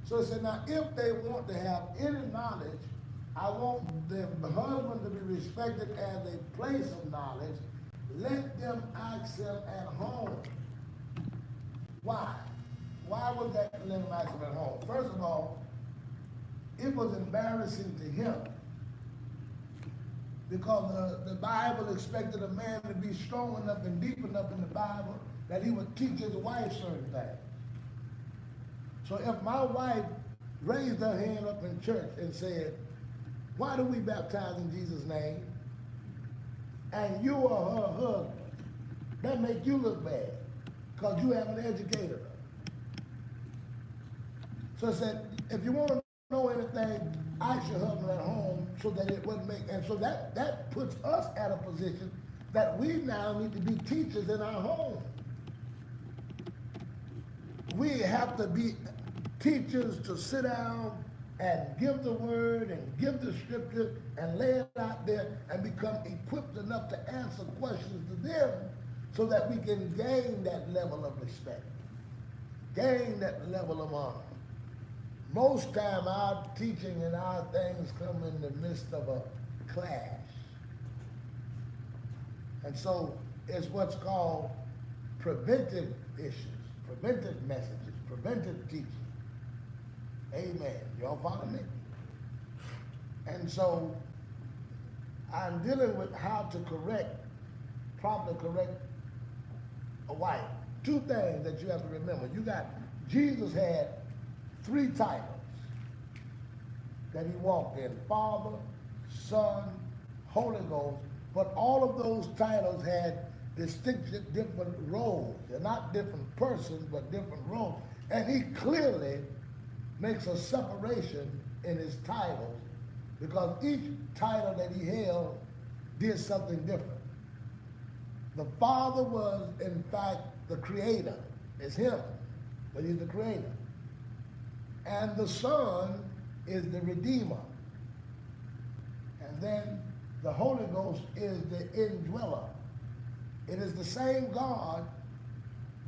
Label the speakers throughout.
Speaker 1: So he said, now if they want to have any knowledge, I want the husband to be respected as a place of knowledge. Let them ask him at home. Why? Why would that let him ask him at home? First of all, it was embarrassing to him because the Bible expected a man to be strong enough and deep enough in the Bible that he would teach his wife certain things. So if my wife raised her hand up in church and said, why do we baptize in Jesus' name? And you are her husband, that make you look bad because you haven't educated her. So I said, if you want to know anything, ask your husband at home so that it wouldn't make, and so that puts us at a position that we now need to be teachers in our home. We have to be teachers to sit down and give the word and give the scripture and lay it out there and become equipped enough to answer questions to them so that we can gain that level of respect, gain that level of honor. Most time our teaching and our things come in the midst of a clash. And so it's what's called preventive issues, preventive messages, preventive teaching. Amen. Y'all follow me? And so I'm dealing with how to properly correct a wife. Two things that you have to remember. You got, Jesus had 3 titles that he walked in: Father, Son, Holy Ghost. But all of those titles had distinct different roles. They're not different persons, but different roles. And he clearly makes a separation in his titles because each title that he held did something different. The Father was, in fact, the creator. It's him, but he's the creator. And the Son is the Redeemer. And then the Holy Ghost is the indweller. It is the same God,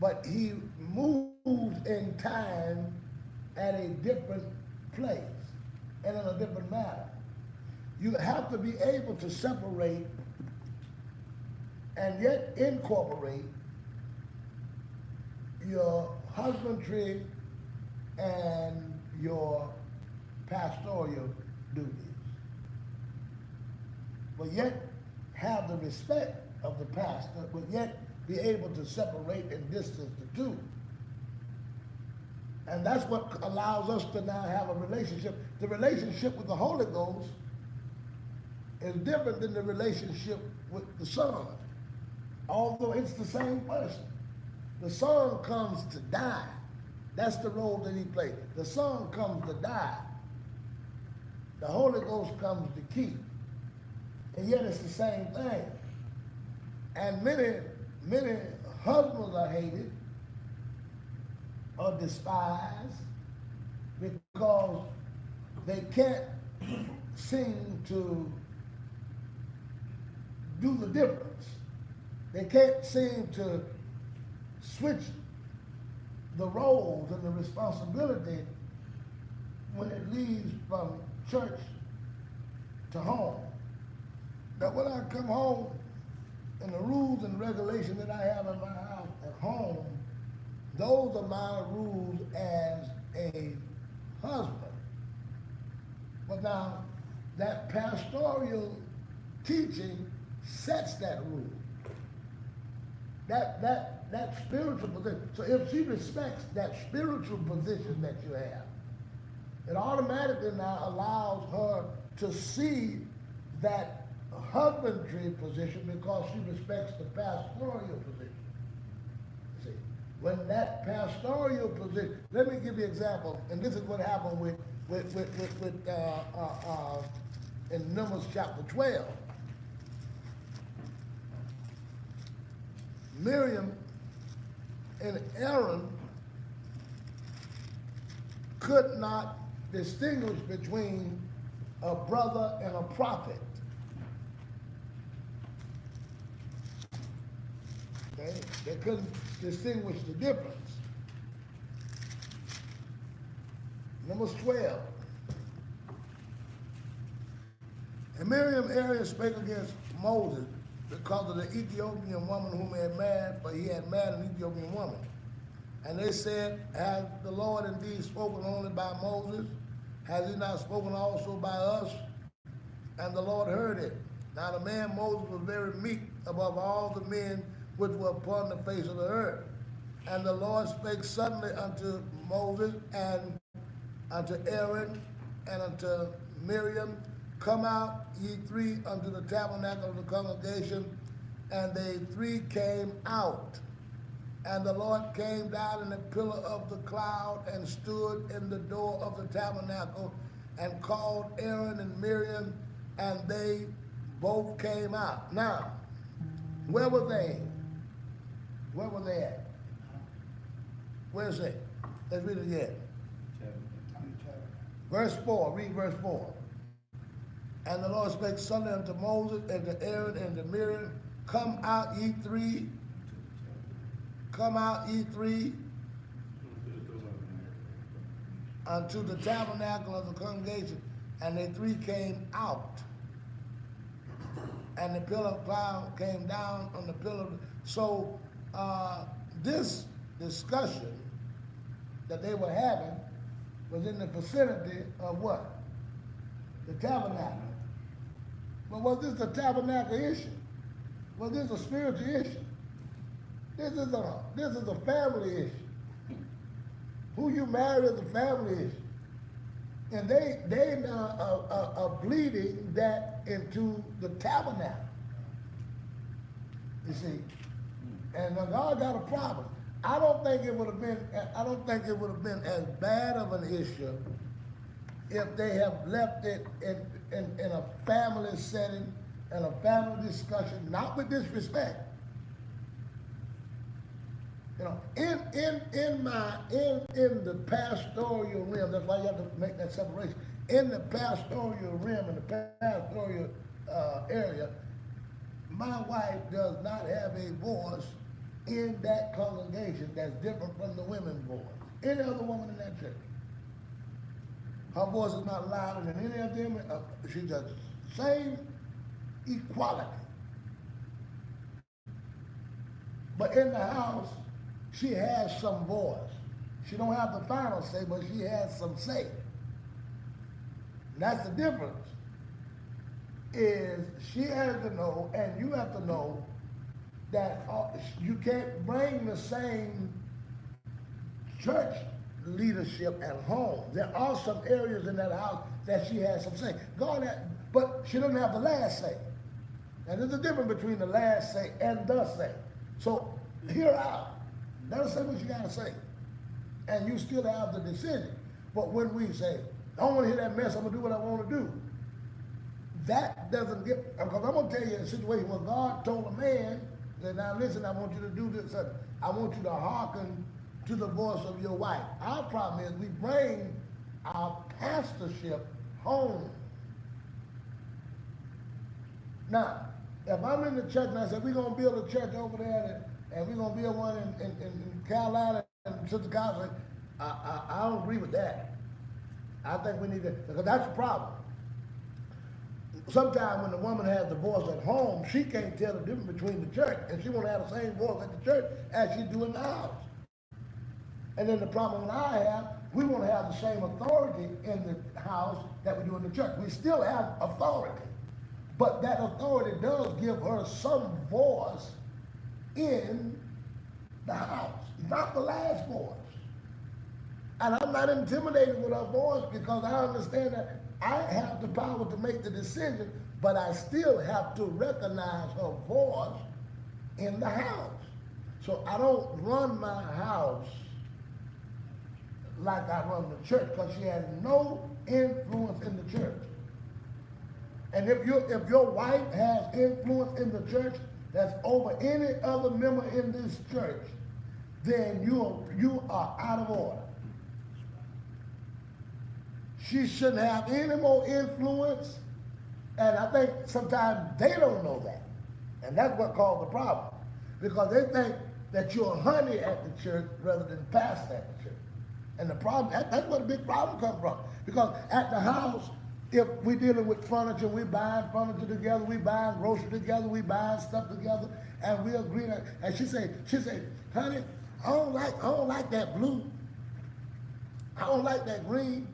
Speaker 1: but he moves in time at a different place and in a different manner. You have to be able to separate and yet incorporate your husbandry and your pastoral duties, but yet have the respect of the pastor, but yet be able to separate and distance the two. And that's what allows us to now have a relationship. The relationship with the Holy Ghost is different than the relationship with the Son, although it's the same person. The Son comes to die. That's the role that he plays. The Son comes to die. The Holy Ghost comes to keep. And yet it's the same thing. And many husbands are hated or despised because they can't seem to do the difference. They can't seem to switch the roles and the responsibility when it leaves from church to home. Now when I come home, and the rules and regulations that I have in my house at home, those are my rules as a husband. But now, that pastoral teaching sets that rule. That spiritual position. So if she respects that spiritual position that you have, it automatically now allows her to see that husbandry position because she respects the pastoral position. See, when that pastoral position, let me give you an example, and this is what happened in Numbers chapter 12. Miriam and Aaron could not distinguish between a brother and a prophet. Okay? They couldn't distinguish the difference. Numbers 12. And Miriam and Aaron spake against Moses because of the Ethiopian woman whom he had married, for he had married an Ethiopian woman. And they said, has the Lord indeed spoken only by Moses? Has he not spoken also by us? And the Lord heard it. Now the man Moses was very meek above all the men which were upon the face of the earth. And the Lord spake suddenly unto Moses and unto Aaron and unto Miriam, come out ye three unto the tabernacle of the congregation. And they three came out. And the Lord came down in a pillar of the cloud and stood in the door of the tabernacle and called Aaron and Miriam, and they both came out. Now, where were they? Where were they at? Where's it? Let's read it again. Verse 4, read verse 4. And the Lord spake suddenly unto Moses and to Aaron and to Miriam, come out ye three, unto the tabernacle of the congregation. And they three came out. And the pillar of cloud came down on the pillar. So this discussion that they were having was in the vicinity of what? The tabernacle. But was this a tabernacle issue? Was this a spiritual issue? This is a family issue. Who you marry is a family issue. And they now are bleeding that into the tabernacle. You see, and God got a problem. I don't think it would have been as bad of an issue if they have left it in a family setting and a family discussion, not with disrespect. You know, in the pastoral realm, that's why you have to make that separation. In the pastoral realm, in the pastoral area, my wife does not have a voice in that congregation that's different from the women's voice. Any other woman in that church, her voice is not louder than any of them. She does the same equality. But in the house, she has some voice. She don't have the final say, but she has some say. And that's the difference. Is she has to know, and you have to know, that you can't bring the same church leadership at home. There are some areas in that house that she has some say. But she doesn't have the last say. And there's a difference between the last say and the say. So hear out. Let her say what you gotta say. And you still have the decision. But when we say, I don't want to hear that mess, I'm gonna do what I want to do. That doesn't get, because I'm gonna tell you a situation where God told a man, that now listen, I want you to do this, I want you to hearken to the voice of your wife. Our problem is we bring our pastorship home. Now, if I'm in the church and I say, we're gonna build a church over there and we're gonna build one in Carolina and Sister College, I don't agree with that. I think we need to, because that's the problem. Sometimes when the woman has the voice at home, she can't tell the difference between the church, and she want to have the same voice at the church as she do in the house. And then the problem that I have, we want to have the same authority in the house that we do in the church. We still have authority, but that authority does give her some voice in the house, not the last voice. And I'm not intimidated with her voice because I understand that I have the power to make the decision, but I still have to recognize her voice in the house. So I don't run my house like I run the church, because she has no influence in the church. And if your wife has influence in the church that's over any other member in this church, then you are out of order. She shouldn't have any more influence, and I think sometimes they don't know that. And that's what caused the problem. Because they think that you're honey at the church rather than pastor at the church. And the problem, that's where the big problem comes from. Because at the house, if we're dealing with furniture, we buying furniture together, we buying groceries together, we buying stuff together, and we agree that, and she say, honey, I don't like that blue. I don't like that green.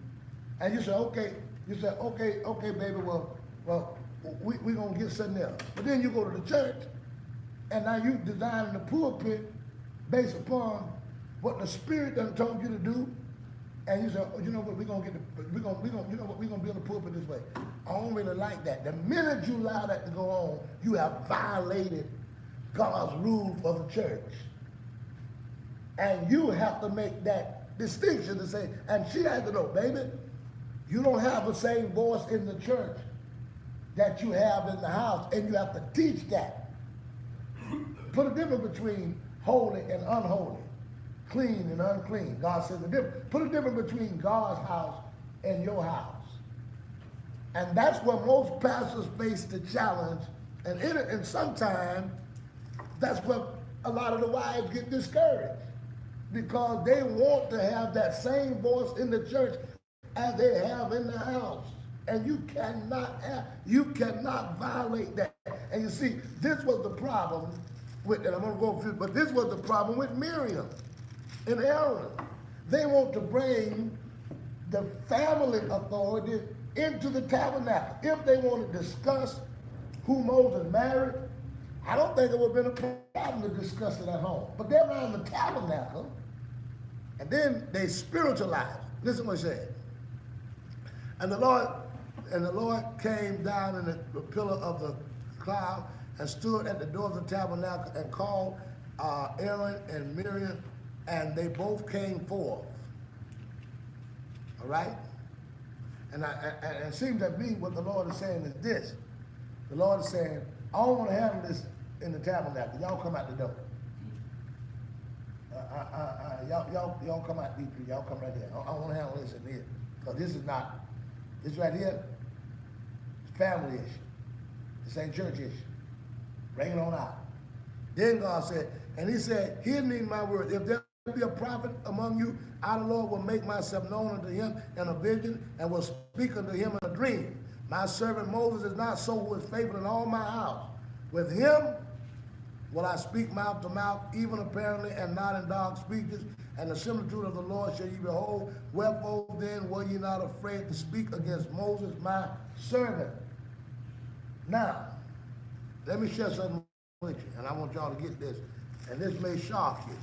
Speaker 1: And you say, okay, baby, well, we gonna get something else. But then you go to the church, and now you designing the pulpit based upon what the Spirit done told you to do, and you say, oh, you know what, we're gonna build a pulpit this way. I don't really like that. The minute you allow that to go on, you have violated God's rule for the church. And you have to make that distinction to say, and she has to know, baby, you don't have the same voice in the church that you have in the house, and you have to teach that. Put a difference between holy and unholy, clean and unclean. God says the difference. Put a difference between God's house and your house. And that's where most pastors face the challenge, and sometimes that's where a lot of the wives get discouraged, because they want to have that same voice in the church as they have in the house. And you cannot violate that. And you see, this was the problem with, and I'm going to go through, but this was the problem with Miriam and Aaron. They want to bring the family authority into the tabernacle. If they want to discuss who Moses married, I don't think it would have been a problem to discuss it at home. But they're around the tabernacle, and then they spiritualized. Listen to what he said. And the Lord came down in the pillar of the cloud and stood at the door of the tabernacle and called Aaron and Miriam, and they both came forth. All right? And it seems to me what the Lord is saying is this. The Lord is saying, I don't want to handle this in the tabernacle. Y'all come out the door. Y'all come out deep. Y'all come right here. I want to handle this in here. Because this right here, it's family issue. This ain't church issue. Bring it on out. Then God said, and he said, hear me my word. If there be a prophet among you, I the Lord will make myself known unto him in a vision and will speak unto him in a dream. My servant Moses is not so who is faithful in all my house. With him will I speak mouth to mouth, even apparently, and not in dark speeches. And the similitude of the Lord shall ye behold. Wherefore then were ye not afraid to speak against Moses, my servant? Now, let me share something with you, and I want y'all to get this, and this may shock you.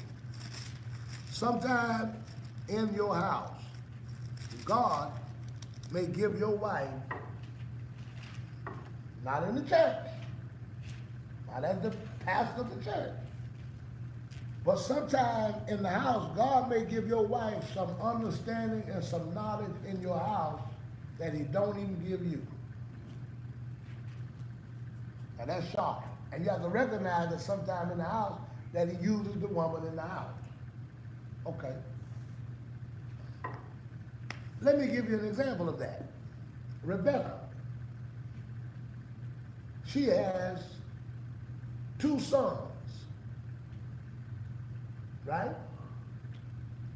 Speaker 1: Sometime in your house, God may give your wife, not in the church, not as the pastor of the church, but sometime in the house, God may give your wife some understanding and some knowledge in your house that he don't even give you. And that's shocking. And you have to recognize that sometime in the house that he uses the woman in the house. Okay. Let me give you an example of that. Rebecca. She has 2 sons. Right?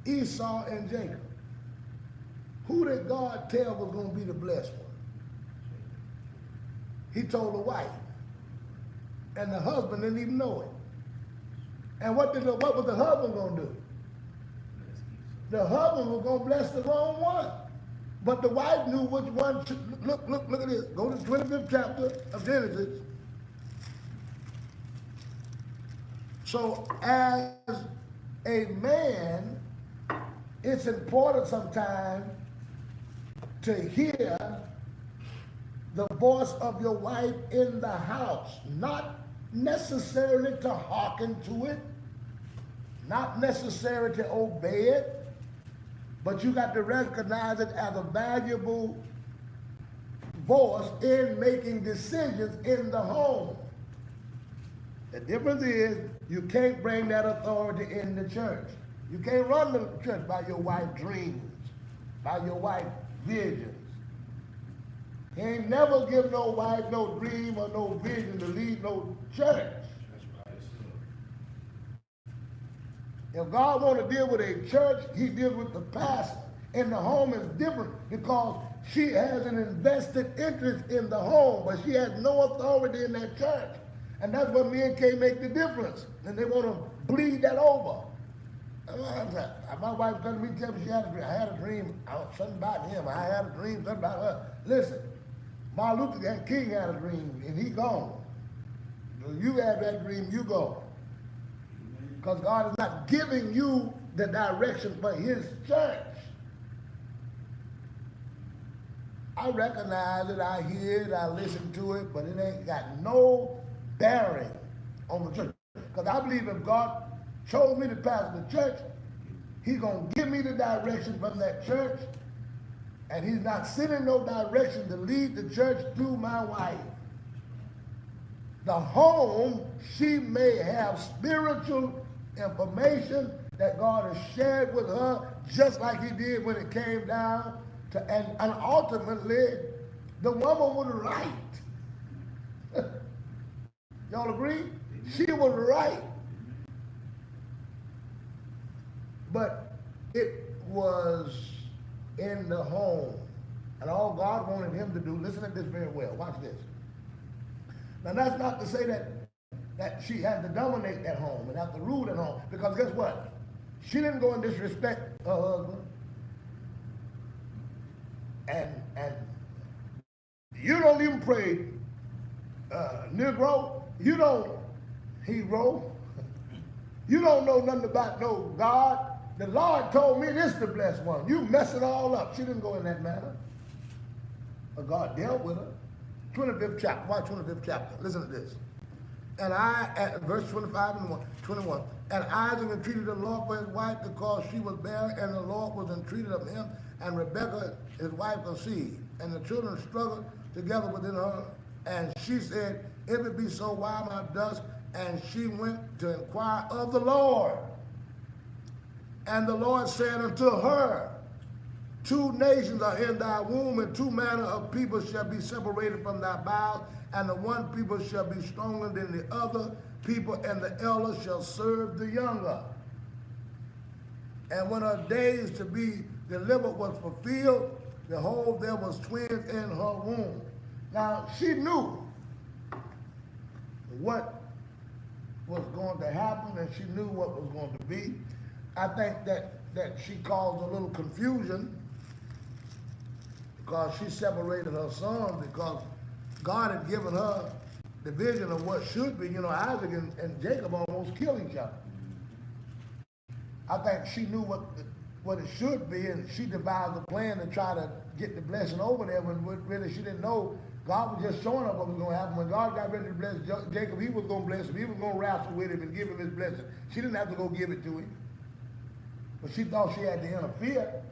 Speaker 1: Esau and Jacob. Who did God tell was going to be the blessed one? He told the wife. And the husband didn't even know it. And what was the husband going to do? The husband was going to bless the wrong one. But the wife knew which one. Look at this. Go to the 25th chapter of Genesis. So as a man, it's important sometimes to hear the voice of your wife in the house, not necessarily to hearken to it, not necessarily to obey it, but you got to recognize it as a valuable voice in making decisions in the home. The difference is you can't bring that authority in the church. You can't run the church by your wife's dreams, by your wife's visions. He ain't never give no wife no dream or no vision to lead no church. If God want to deal with a church, he deals with the pastor. And the home is different because she has an invested interest in the home, but she has no authority in that church. And that's where men can't make the difference. And they want to bleed that over. My wife come to me and tell me she had a dream. I had a dream, something about him. I had a dream, something about her. Listen, Martin Luther King had a dream, and he gone. You have that dream, you go. Because God is not giving you the direction for his church. I recognize it, I hear it, I listen to it, but it ain't got no bearing on the church. Because I believe if God chose me to pastor the church, he's going to give me the direction from that church, and he's not sending no direction to lead the church through my wife. The home, she may have spiritual information that God has shared with her, just like he did when it came down to, and ultimately, the woman was right. Y'all agree? She was right. But it was in the home. And all God wanted him to do, listen to this very well, watch this. Now that's not to say that she had to dominate that home and have to rule that home, because guess what? She didn't go and disrespect her husband. And you don't even pray, Negro, you don't, hero, you don't know nothing about no God. The Lord told me this to bless one. You mess it all up. She didn't go in that manner. But God dealt with her. 25th chapter, watch 25th chapter. Listen to this. And at verse 25 and 21, and Isaac entreated the Lord for his wife because she was barren, and the Lord was entreated of him, and Rebekah, his wife, conceived. And the children struggled together within her, and she said, if it be so, why am I thus? And she went to inquire of the Lord. And the Lord said unto her, 2 nations are in thy womb, and 2 manner of people shall be separated from thy bowels, and the one people shall be stronger than the other people, and the elder shall serve the younger. And when her days to be delivered was fulfilled, behold, there was twins in her womb. Now, she knew what was going to happen, and she knew what was going to be. I think that she caused a little confusion because she separated her son, because God had given her the vision of what should be. You know, Isaac and Jacob almost killed each other. I think she knew what it should be, and she devised a plan to try to get the blessing over there when really she didn't know. God was just showing her what was going to happen. When God got ready to bless Jacob, he was going to bless him. He was going to wrestle with him and give him his blessing. She didn't have to go give it to him. But she thought she had to interfere.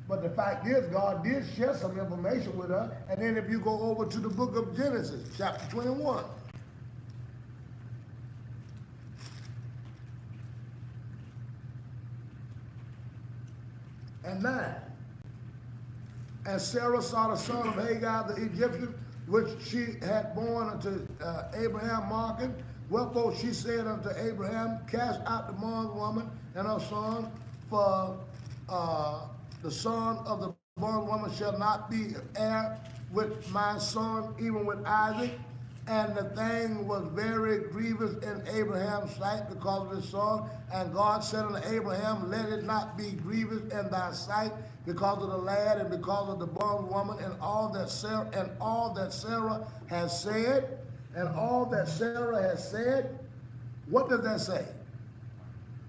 Speaker 1: But the fact is, God did share some information with her. And then if you go over to the book of Genesis, chapter 21. And 9. And Sarah saw the son of Hagar the Egyptian, which she had born unto Abraham, mocking. Wherefore she said unto Abraham, cast out the bondwoman and her son, for the son of the bondwoman shall not be heir with my son, even with Isaac. And the thing was very grievous in Abraham's sight because of his son. And God said unto Abraham, let it not be grievous in thy sight because of the lad and because of the bondwoman, and all that Sarah has said. And all that Sarah has said, what does that say?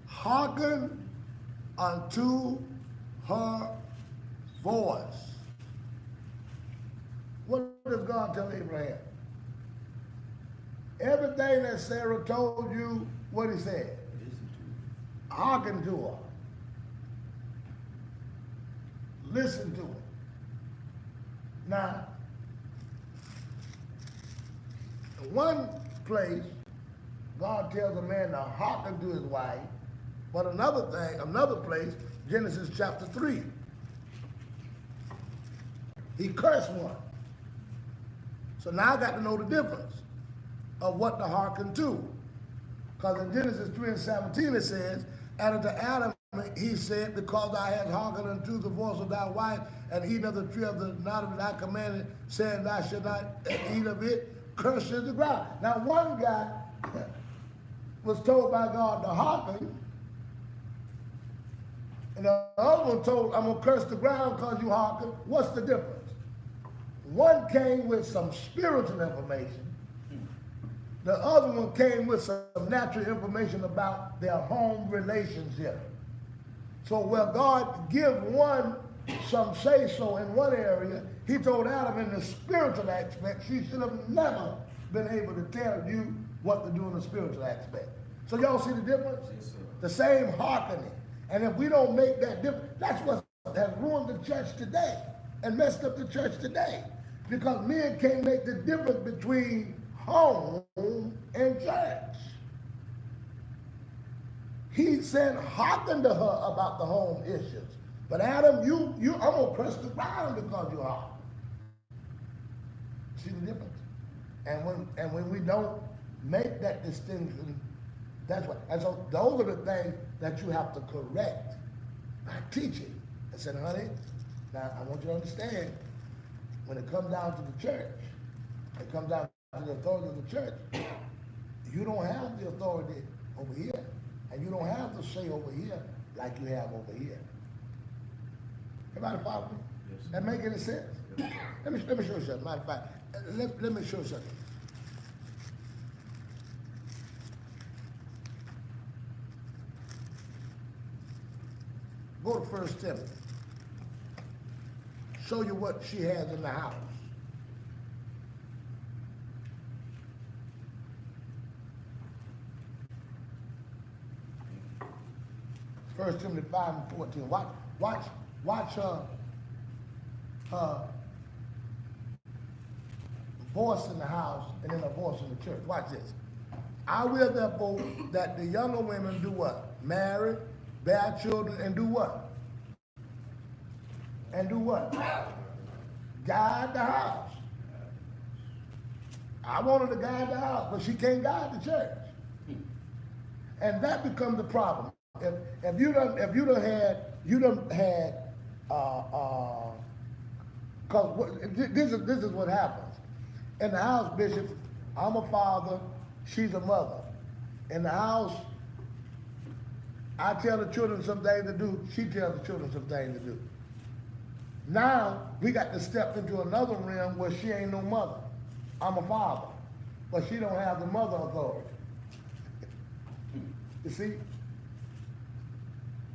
Speaker 1: Hearken unto her voice. What does God tell Abraham? Everything that Sarah told you, what he said? Hearken to her. Listen to her. Now, in one place, God tells a man to hearken to his wife, but another place, Genesis chapter 3, he cursed one. So now I got to know the difference of what to hearken to. Because in Genesis 3:17 it says, And unto Adam he said, because thou hast hearkened unto the voice of thy wife, and eaten of the tree of the knowledge that I commanded, saying thou shalt not eat of it, cursed is the ground. Now one guy was told by God to hearken, and the other one told, I'm going to curse the ground because you hearken. What's the difference? One came with some spiritual information. The other one came with some natural information about their home relationship. So where God give one some say-so in one area, he told Adam in the spiritual aspect, she should have never been able to tell you what to do in the spiritual aspect. So y'all see the difference?
Speaker 2: Yes, sir.
Speaker 1: The same hearkening. And if we don't make that difference, that's what has ruined the church today and messed up the church today. Because men can't make the difference between home and church. He said, hearken to her about the home issues. But Adam, I'm gonna curse the ground because you hearken. See the difference? And when we don't make that distinction, that's what. And so those are the things that you have to correct by teaching. I said, honey, now I want you to understand, when it comes down to the church, it comes down to the authority of the church, you don't have the authority over here, and you don't have the say over here like you have over here. Everybody follow me?
Speaker 2: Yes.
Speaker 1: That make any sense?
Speaker 2: Yes.
Speaker 1: Let me show you something. Matter of fact, let me show you something. Go to 1 Timothy. Show you what she has in the house. First Timothy 5 and 14. Watch her voice in the house and then her voice in the church. Watch this. I will therefore that the younger women do what? Marry, bear children, and do what? And do what? Guide the house. I want her to guide the house, but she can't guide the church. And that becomes the problem. If you done had cause this is what happens. In the house, Bishop, I'm a father, she's a mother. In the house, I tell the children some things to do, she tells the children some things to do. Now, we got to step into another realm where she ain't no mother. I'm a father, but she don't have the mother authority. You see?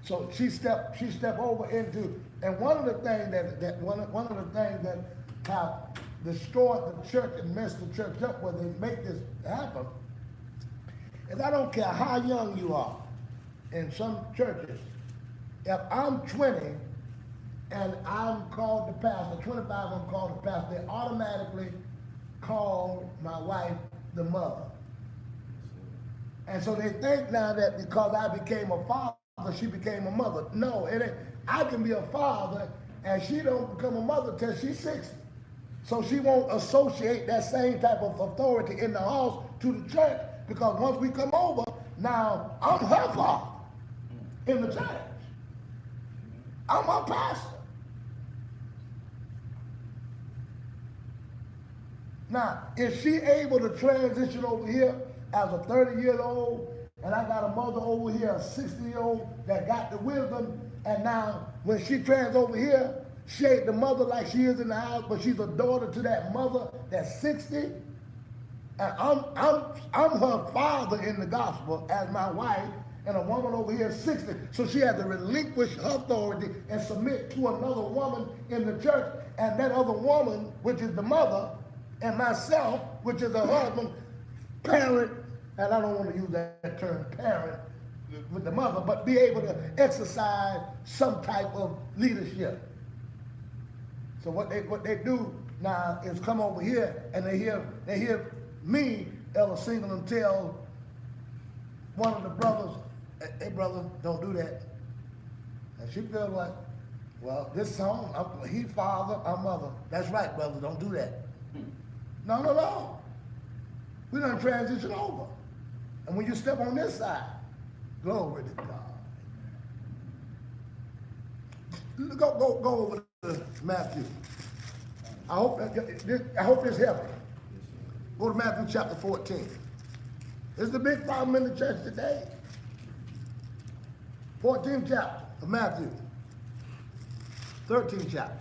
Speaker 1: So she step over into, and one of the things that have destroyed the church and messed the church up where they make this happen is I don't care how young you are in some churches. If I'm 20 and I'm called the pastor, 25 I'm called the pastor, they automatically call my wife the mother. And so they think now that because I became a father, she became a mother. No, it ain't. I can be a father and she don't become a mother till she's 60. So she won't associate that same type of authority in the house to the church, because once we come over, now I'm her father in the church. I'm her pastor. Now, is she able to transition over here as a 30-year-old, and I got a mother over here, a 60-year-old that got the wisdom, and now when she trans over here, she ain't the mother like she is in the house, but she's a daughter to that mother that's 60, and I'm her father in the gospel as my wife, and a woman over here is 60, so she has to relinquish her authority and submit to another woman in the church, and that other woman, which is the mother, and myself, which is her husband, parent, and I don't want to use that term parent with the mother, but be able to exercise some type of leadership. So what they do now is come over here and they hear me, Elder Singleton, tell one of the brothers, hey brother, don't do that. And she feels like, well, this song, he father, I'm mother. That's right, brother, don't do that. No. We done transition over. And when you step on this side, glory to God. Go over to Matthew. I hope this helps. Go to Matthew chapter 14. This is the big problem in the church today. 14th chapter of Matthew. 13th chapter.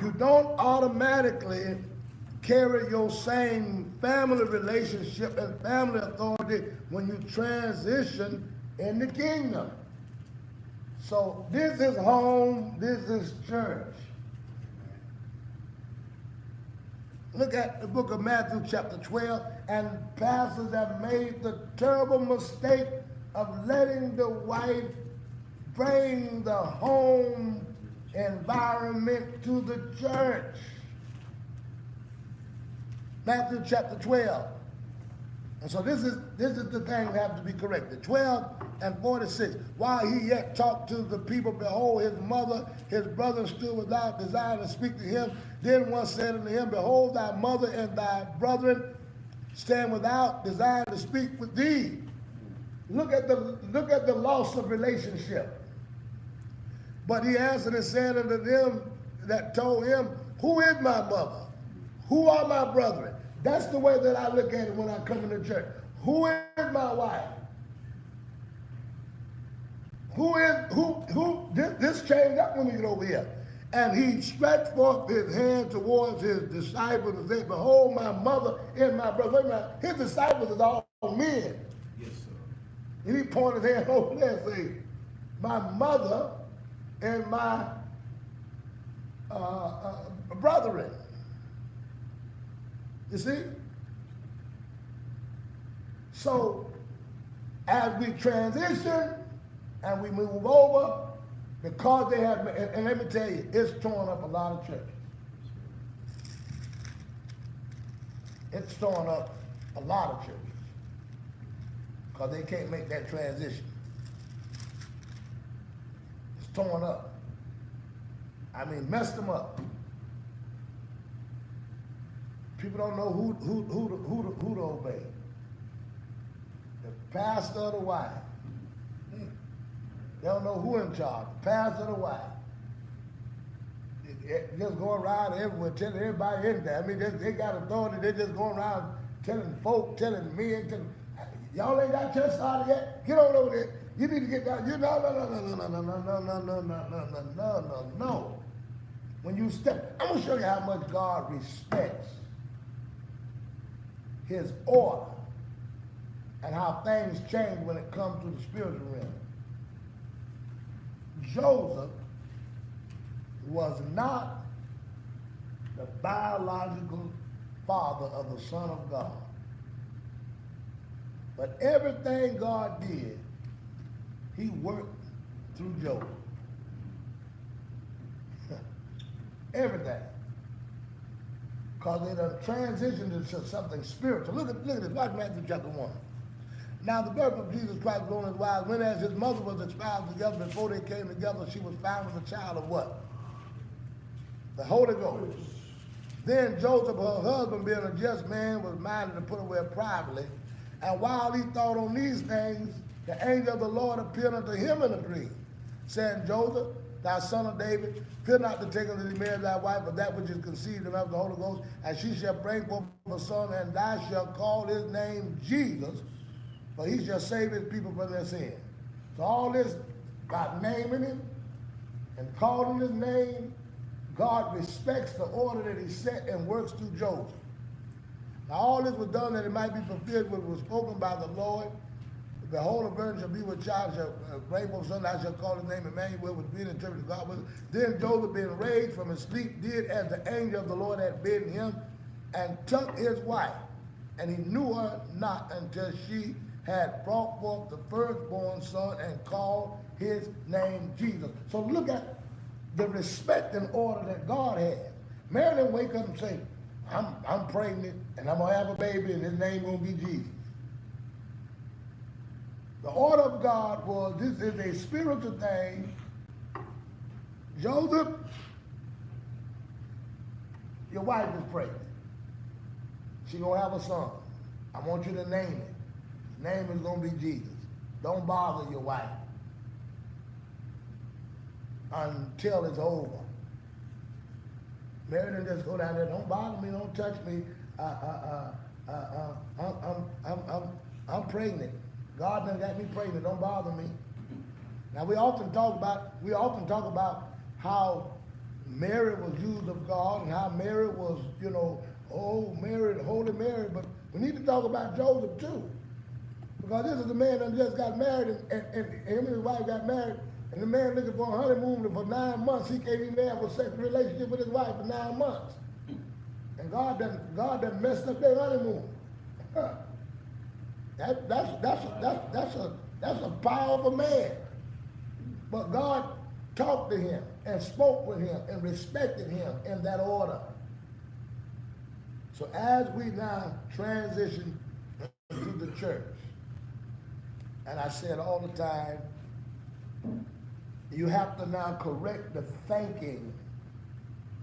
Speaker 1: You don't automatically carry your same family relationship and family authority when you transition in the kingdom. So this is home, this is church. Look at the book of Matthew chapter 12, and pastors have made the terrible mistake of letting the wife bring the home environment to the church. Matthew chapter 12. And so this is the thing that has to be corrected. 12 and 46. While he yet talked to the people, behold, his mother, his brother stood without, desiring to speak to him. Then one said unto him, behold, thy mother and thy brethren stand without, desiring to speak with thee. Look at the loss of relationship. But he answered and said unto them that told him, who is my mother? Who are my brethren? That's the way that I look at it when I come into church. Who is my wife? This changed up when we get over here. And he stretched forth his hand towards his disciples and said, behold, my mother and my brother. His disciples is all men.
Speaker 2: Yes, sir.
Speaker 1: And he pointed his hand over there and said, my mother and my brethren. You see? So, as we transition and we move over, because they have, and let me tell you, it's torn up a lot of churches. It's torn up a lot of churches because they can't make that transition. It's torn up. I mean, messed them up. People don't know who to obey. The pastor or the wife. They don't know who in charge. The pastor or the wife. Just going around everywhere telling everybody in there. I mean, they got authority. They just going around telling folk, telling men, y'all ain't got church started yet. Get on over there. You need to get down. No. When you step, I'm gonna show you how much God respects his order and how things change when it comes to the spiritual realm. Joseph was not the biological father of the Son of God. But everything God did, he worked through Joseph. Everything. Because they done transitioned into something spiritual. Look at this. Watch Matthew chapter 1. Now the birth of Jesus Christ was on his wives, when as his mother was espoused together, before they came together, she was found with a child of what? The Holy Ghost. Then Joseph, her husband, being a just man, was minded to put away privately. And while he thought on these things, the angel of the Lord appeared unto him in a dream, saying, Joseph, thou son of David, fear not to take unto thee Mary thy wife, but that which is conceived of the Holy Ghost, and she shall bring forth a son, and thou shalt call his name Jesus, for he shall save his people from their sins. So all this, God naming him and calling his name, God respects the order that he set and works through Joseph. Now all this was done that it might be fulfilled what was spoken by the Lord. Behold, a virgin shall be with child, shall bring forth a son, thou shalt call his name Emmanuel, which being interpreted God was. Then Joseph, being raised from his sleep, did as the angel of the Lord had bidden him, and took his wife. And he knew her not until she had brought forth the firstborn son, and called his name Jesus. So look at the respect and order that God has. Mary didn't wake up and say, I'm pregnant and I'm gonna have a baby and his name gonna be Jesus. The order of God was, this is a spiritual thing. Joseph, your wife is pregnant. She's gonna have a son. I want you to name it. His name is gonna be Jesus. Don't bother your wife. until it's over. Mary didn't just go down there, don't bother me, don't touch me. I'm pregnant. God done got me pregnant, don't bother me. Now we often talk about how Mary was used of God and how Mary was, oh, Mary, Holy Mary, but we need to talk about Joseph too. Because this is the man that just got married and him and his wife got married, and the man looking for a honeymoon for 9 months. He can't even have a sexual relationship with his wife for 9 months. And God done messed up their honeymoon. That's a powerful man. But God talked to him and spoke with him and respected him in that order. So as we now transition to the church, and I said all the time, you have to now correct the thinking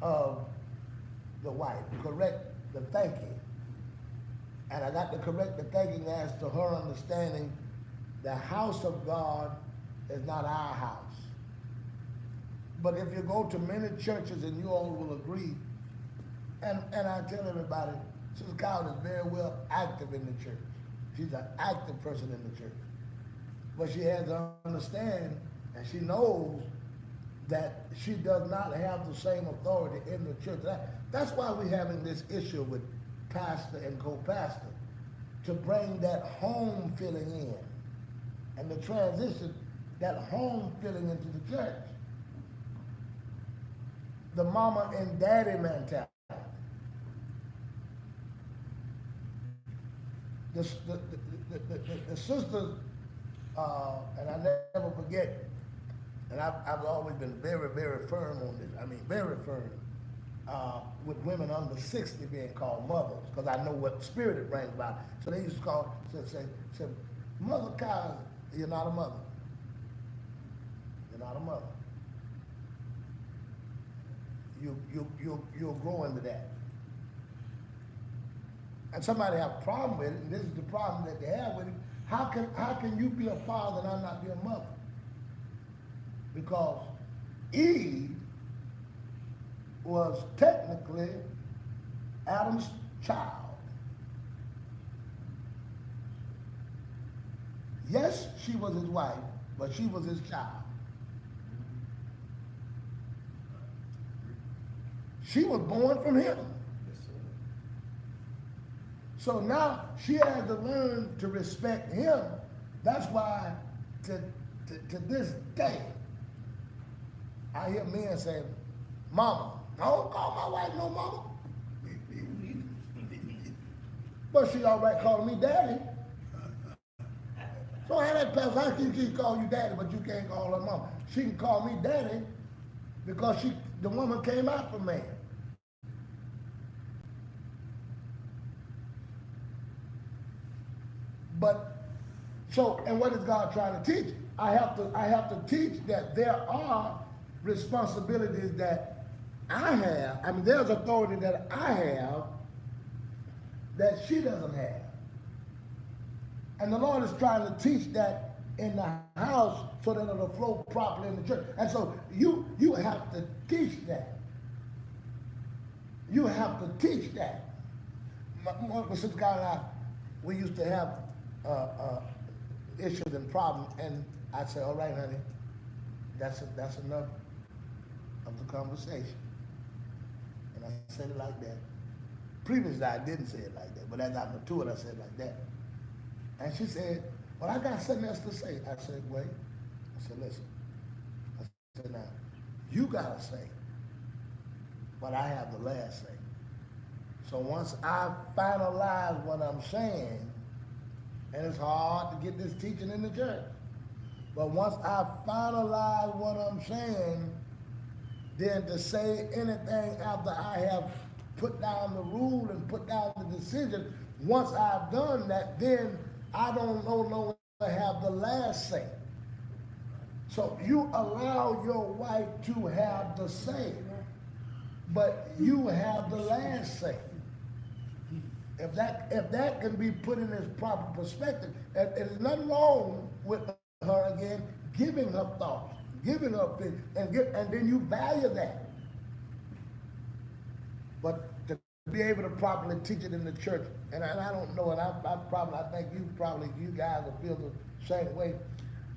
Speaker 1: of the wife, correct the thinking. And I got to correct the thinking as to her understanding the house of God is not our house. But if you go to many churches, and you all will agree, and I tell everybody, Sister Cowell is very well active in the church. She's an active person in the church. But she has to understand, and she knows that she does not have the same authority in the church. That's why we're having this issue with pastor and co-pastor, to bring that home feeling in, and the transition, that home feeling into the church. The mama and daddy mentality. The sisters, and I never forget, and I've always been very, very firm on this. I mean, very firm, with women under 60 being called mothers, because I know what spirit it brings about. So they used to say, Mother Kyle, you're not a mother. You're not a mother. You'll grow into that. And somebody have a problem with it, and this is the problem that they have with it. How can you be a father and I not be a mother? Because Eve was technically Adam's child. Yes, she was his wife, but she was his child. She was born from him. So now she has to learn to respect him. That's why to this day, I hear men say, Mama. I don't call my wife no mama. But she all right calling me daddy. So how that pass? How can she call you daddy, but you can't call her mama? She can call me daddy because the woman came out from man. But and what is God trying to teach? I have to teach that there are responsibilities that I have. I mean, there's authority that I have that she doesn't have. And the Lord is trying to teach that in the house so that it'll flow properly in the church. And so you have to teach that. You have to teach that. My sister God and I, we used to have issues and problems, and I'd say, all right, honey, that's enough of the conversation. And I said it like that. Previously, I didn't say it like that, but as I matured, I said it like that. And she said, well, I got something else to say. I said, wait. I said, listen. I said, now, you got to say, but I have the last say. So once I finalize what I'm saying, and it's hard to get this teaching in the church, but once I finalize what I'm saying, then to say anything after I have put down the rule and put down the decision, once I've done that, then I don't no longer have the last say. So you allow your wife to have the say, but you have the last say. If that can be put in its proper perspective, there's nothing wrong with her, again, giving her thoughts, giving up things, and then you value that. But to be able to properly teach it in the church, and I don't know, and I think you guys will feel the same way.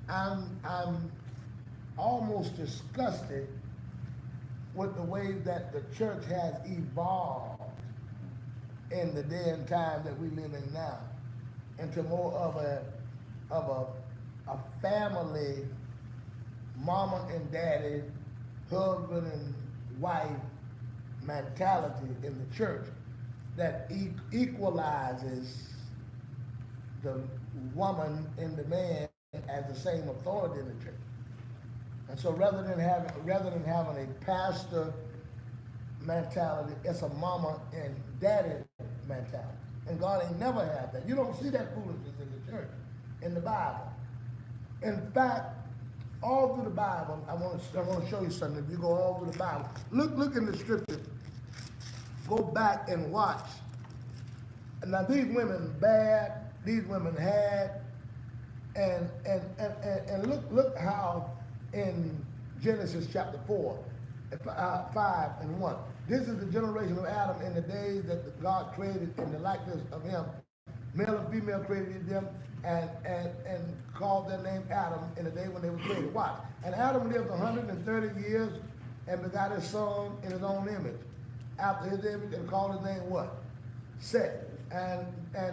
Speaker 1: I'm almost disgusted with the way that the church has evolved in the day and time that we live in now, into more of a family, mama and daddy, husband and wife mentality in the church that equalizes the woman and the man as the same authority in the church. And so rather than having a pastor mentality, it's a mama and daddy mentality. And God ain't never had that. You don't see that foolishness in the church, in the Bible. In fact, all through the Bible, I want to show you something. If you go all through the Bible, look in the scripture. Go back and watch. Now these women bad, these women had, and look how in Genesis chapter 4, 5 and 1. This is the generation of Adam in the days that God created in the likeness of him. Male and female created them and called their name Adam in the day when they were created. Watch. And Adam lived 130 years and begot his son in his own image, after his image, and called his name what? Seth. And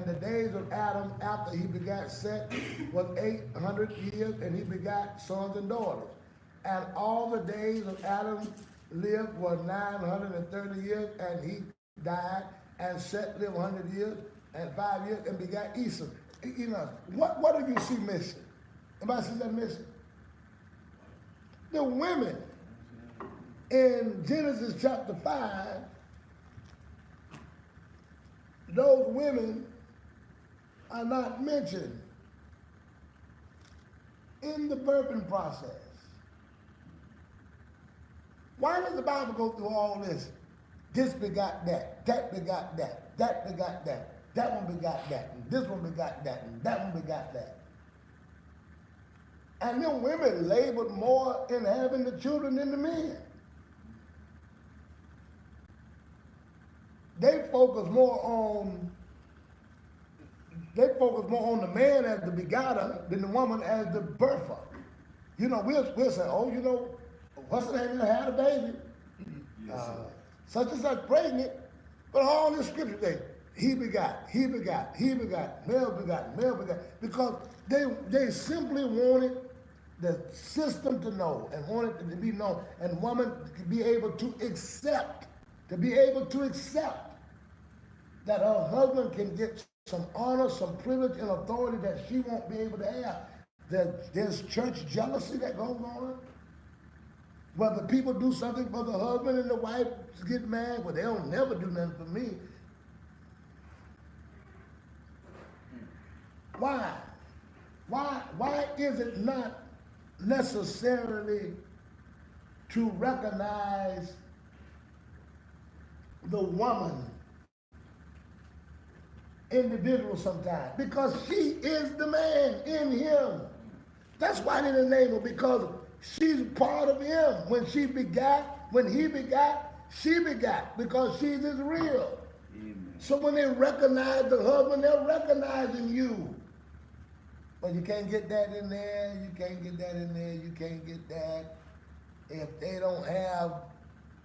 Speaker 1: the days of Adam after he begat Seth was 800 years, and he begat sons and daughters. And all the days of Adam lived were 930 years, and he died. And Seth lived 100 years and 5 years, and begat Esau. You know, what do you see missing? Anybody see that missing? The women in Genesis chapter 5, those women are not mentioned in the birthing process. Why does the Bible go through all this? This begot that begot that begot that one begot that, and this one begot that, and that one begot that. And them women labored more in having the children than the men. They focus more on the man as the begotter than the woman as the birther. You know, we'll say, oh, you know, what's the name, had a baby?
Speaker 2: Yes,
Speaker 1: Such and such pregnant. But all this scripture say, he begot, male begot, because they simply wanted the system to know and wanted it to be known, and woman to be able to accept that her husband can get some honor, some privilege and authority that she won't be able to have. There's church jealousy that goes on. Whether people do something for the husband and the wife get mad, well, they don't never do nothing for me. Why? Why is it not necessarily to recognize the woman individual sometimes? Because she is the man in him. That's why they didn't name her, because she's part of him. When he begot, she begot, because she's his real.
Speaker 2: Amen.
Speaker 1: So when they recognize the husband, they're recognizing you. But you can't get that in there, you can't get that. If they don't have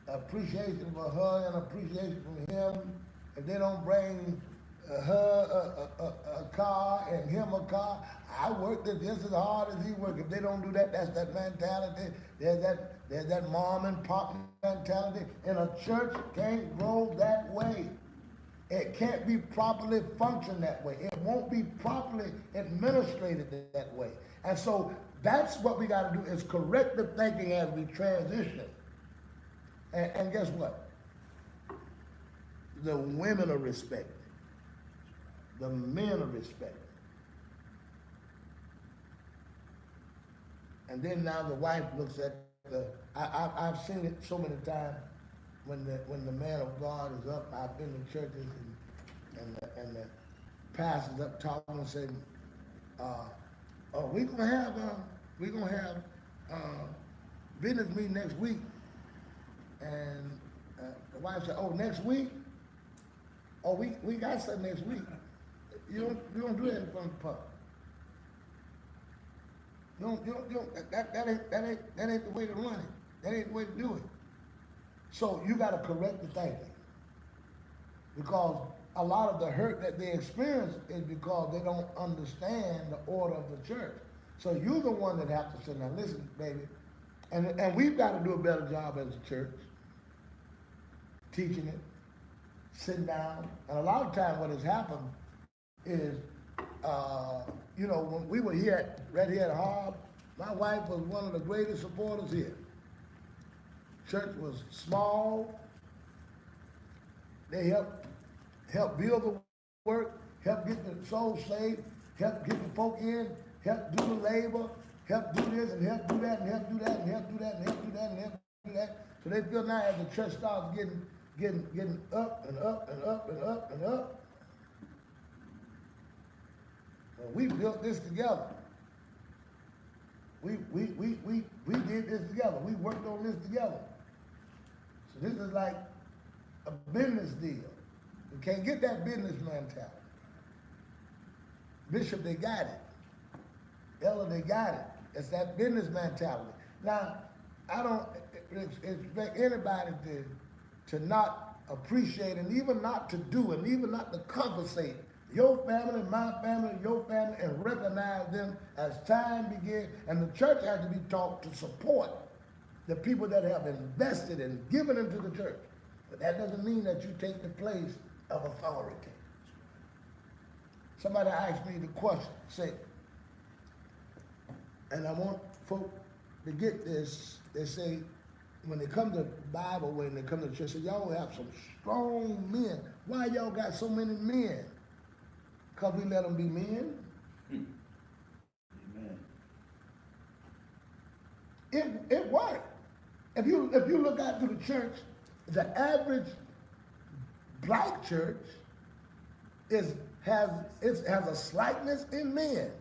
Speaker 1: appreciation for her and appreciation for him, if they don't bring her a car and him a car, I worked it just as hard as he worked. If they don't do that, that's that mentality. There's that mom and pop mentality. And a church can't grow that way. It can't be properly functioned that way. It won't be properly administrated that way. And so that's what we got to do, is correct the thinking as we transition. And guess what? The women are respected. The men are respected. And then now the wife looks at I've seen it so many times when the man of God is up. I've been in churches and the pastor's up talking and saying, we're gonna have business meeting next week. And the wife said, oh, next week? Oh, we got something next week. You don't do that in front of the public. That ain't the way to run it. That ain't the way to do it. So you got to correct the thinking. Because a lot of the hurt that they experience is because they don't understand the order of the church. So you're the one that have to say, now listen, baby, and we've got to do a better job as a church, teaching it, sitting down. And a lot of times what has happened is, when we were right here at Harb, my wife was one of the greatest supporters here. Church was small. They helped build the work, help get the souls saved, help get the folk in, help do the labor, help do this and help do that and help do that and help do that and help do that and help do that. So they feel now as the church starts getting up and up and up and up and up. Well, we built this together. We did this together. We worked on this together. So this is like a business deal. You can't get that business mentality. Bishop, they got it. Elder, they got it. It's that business mentality. Now, I don't expect anybody to not appreciate and even not to do and even not to compensate your family, my family, your family, and recognize them as time begins. And the church has to be taught to support the people that have invested and given into the church. But that doesn't mean that you take the place of authority. Somebody asked me the question, say, and I want folk to get this, they say, when they come to the Bible, when they come to the church, say, y'all have some strong men. Why y'all got so many men? Because we let them be men.
Speaker 2: Amen.
Speaker 1: It worked. If you look out to the church, the average black church has a slightness in men.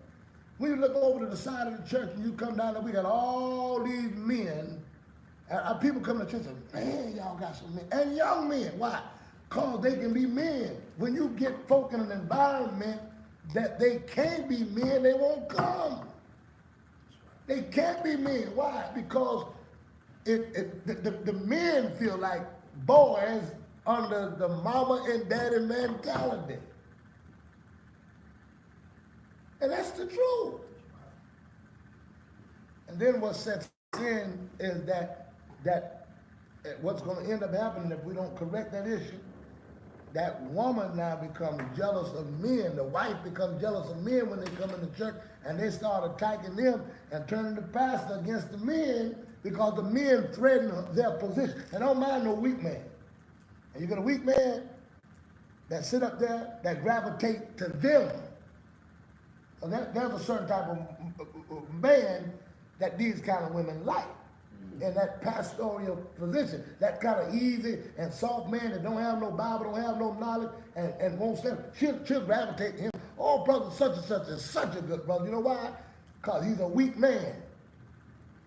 Speaker 1: When you look over to the side of the church and you come down there, we got all these men. And people come to church and say, man, y'all got some men. And young men. Why? Because they can be men. When you get folk in an environment that they can't be men, they won't come. They can't be men. Why? Because the men feel like boys under the mama and daddy mentality. And that's the truth. And then what sets in is that what's going to end up happening if we don't correct that issue, that woman now becomes jealous of men. The wife becomes jealous of men when they come into church, and they start attacking them and turning the pastor against the men because the men threaten their position. And don't mind no weak man. And you got a weak man that sit up there that gravitate to them. So there's a certain type of man that these kind of women like. In that pastoral position, that kind of easy and soft man that don't have no Bible, don't have no knowledge, and won't stand. She'll gravitate to him. Oh, brother, such and such is such a good brother. You know why? Because he's a weak man.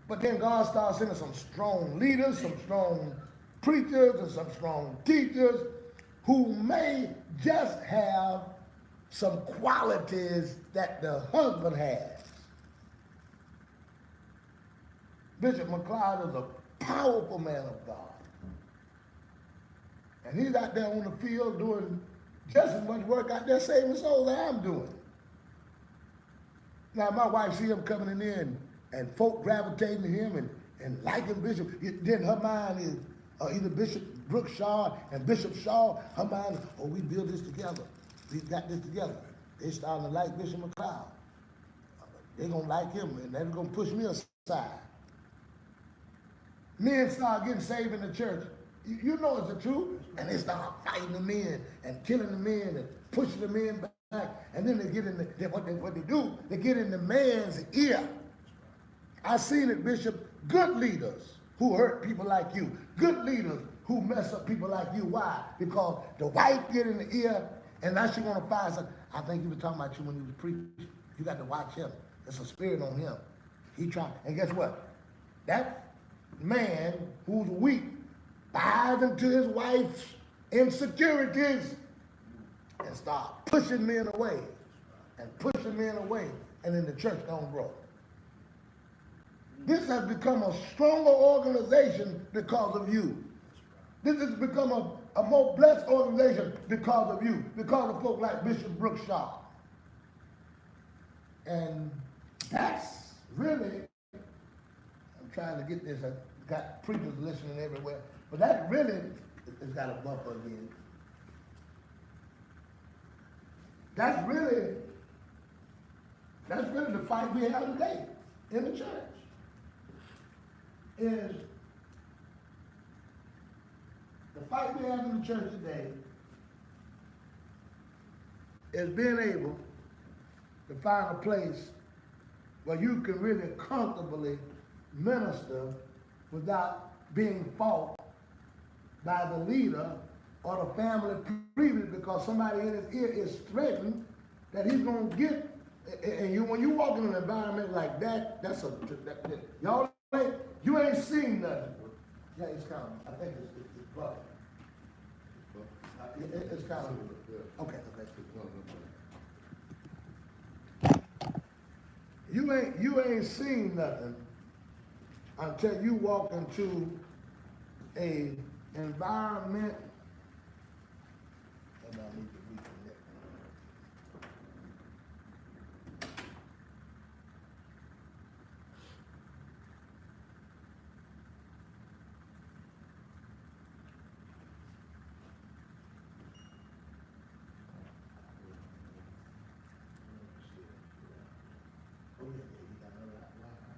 Speaker 1: But then God starts sending some strong leaders, some strong preachers, and some strong teachers who may just have some qualities that the husband has. Bishop McLeod is a powerful man of God. And he's out there on the field doing just as much work out there saving souls that I'm doing. Now, my wife see him coming in and folk gravitating to him and liking Bishop. Then her mind is either Bishop Brooks Shaw and Bishop Shaw. Her mind is, oh, we build this together. We got this together. They starting to like Bishop McLeod. They're going to like him, and they're going to push me aside. Men start getting saved in the church. You know it's the truth. And they start fighting the men and killing the men and pushing the men back. And then they get in what they do, they get in the man's ear. I seen it, Bishop, good leaders who hurt people like you. Good leaders who mess up people like you. Why? Because the wife get in the ear and now she want to find something. I think he was talking about you when he was preaching. You got to watch him. There's a spirit on him. He trying, and guess what? That man who's weak buys into his wife's insecurities and start pushing men away and pushing men away, and then the church don't grow. This has become a stronger organization because of you. This has become a more blessed organization because of you, because of folks like Bishop Brooks Shaw. And that's really, I'm trying to get this, I got preachers listening everywhere, but that really has got a bumper again. That's really the fight we have today in the church. Is the fight we have in the church today is being able to find a place where you can really comfortably minister without being fought by the leader or the family previous, because somebody in his ear is threatened that he's gonna get. And you, when you walk in an environment like that, y'all ain't, you ain't seen nothing. Yeah, it's kind of, I think it's buff. It's kind of, okay. You ain't seen nothing until you walk into a environment. And I need to reconnect. Oh, yeah, you got another Wi-Fi.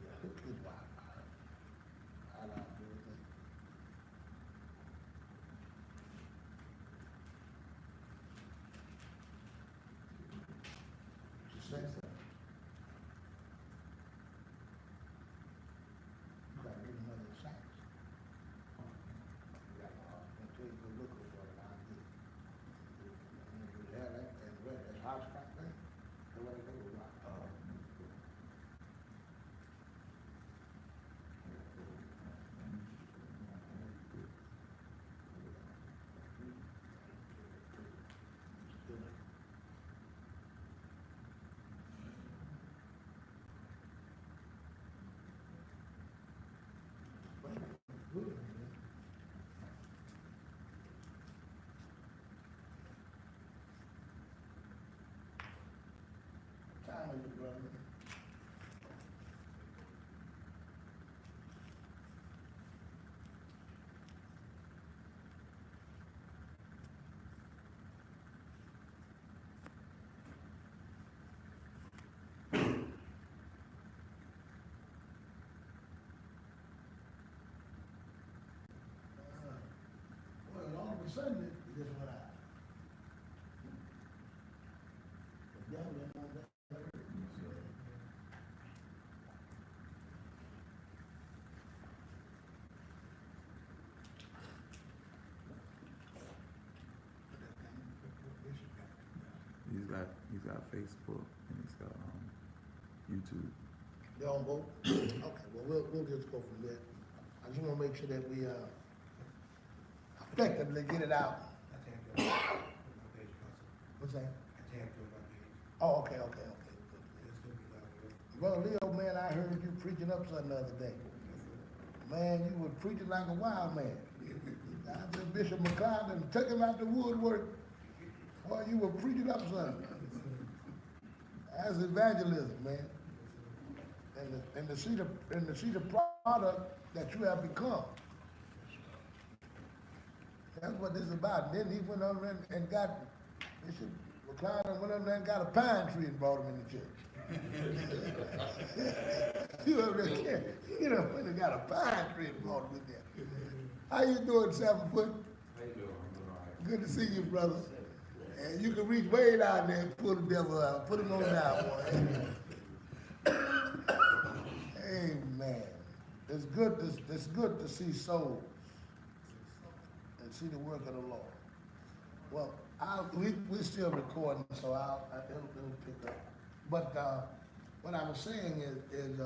Speaker 1: Yeah, hook his Wi-Fi. I'll do it. Just say something. You gotta get another chance. Until you go looking for it, I'll get it. You have that, and where that house back there, the way it goes, like, good, man. Time is it, brother? Well, all of a sudden, it just went out. The devil didn't want that.
Speaker 2: He's got Facebook and he's got YouTube.
Speaker 1: They're on both? Okay, well, we'll just go from there. I just wanna make sure that we, effectively get it out. What's that? Oh, okay. Brother Leo, man, I heard you preaching up something the other day. Man, you were preaching like a wild man. I said Bishop McLeod and took him out the woodwork. Boy, you were preaching up something. That's evangelism, man. And to see the product that you have become. That's what this is about. And then he went over and got Bishop McLeod went over there and got a pine tree and brought him in the church. You over there, you know, went and got a pine tree and brought him in there. How you doing, 7 foot?
Speaker 3: How you doing? I'm doing all right.
Speaker 1: Good to see you, brother. And you can reach way down there and pull the devil out. Put him on down, boy. Amen. It's good to see souls. and see the work of the Lord. Well, we're still recording, so it'll pick up. But what I was saying is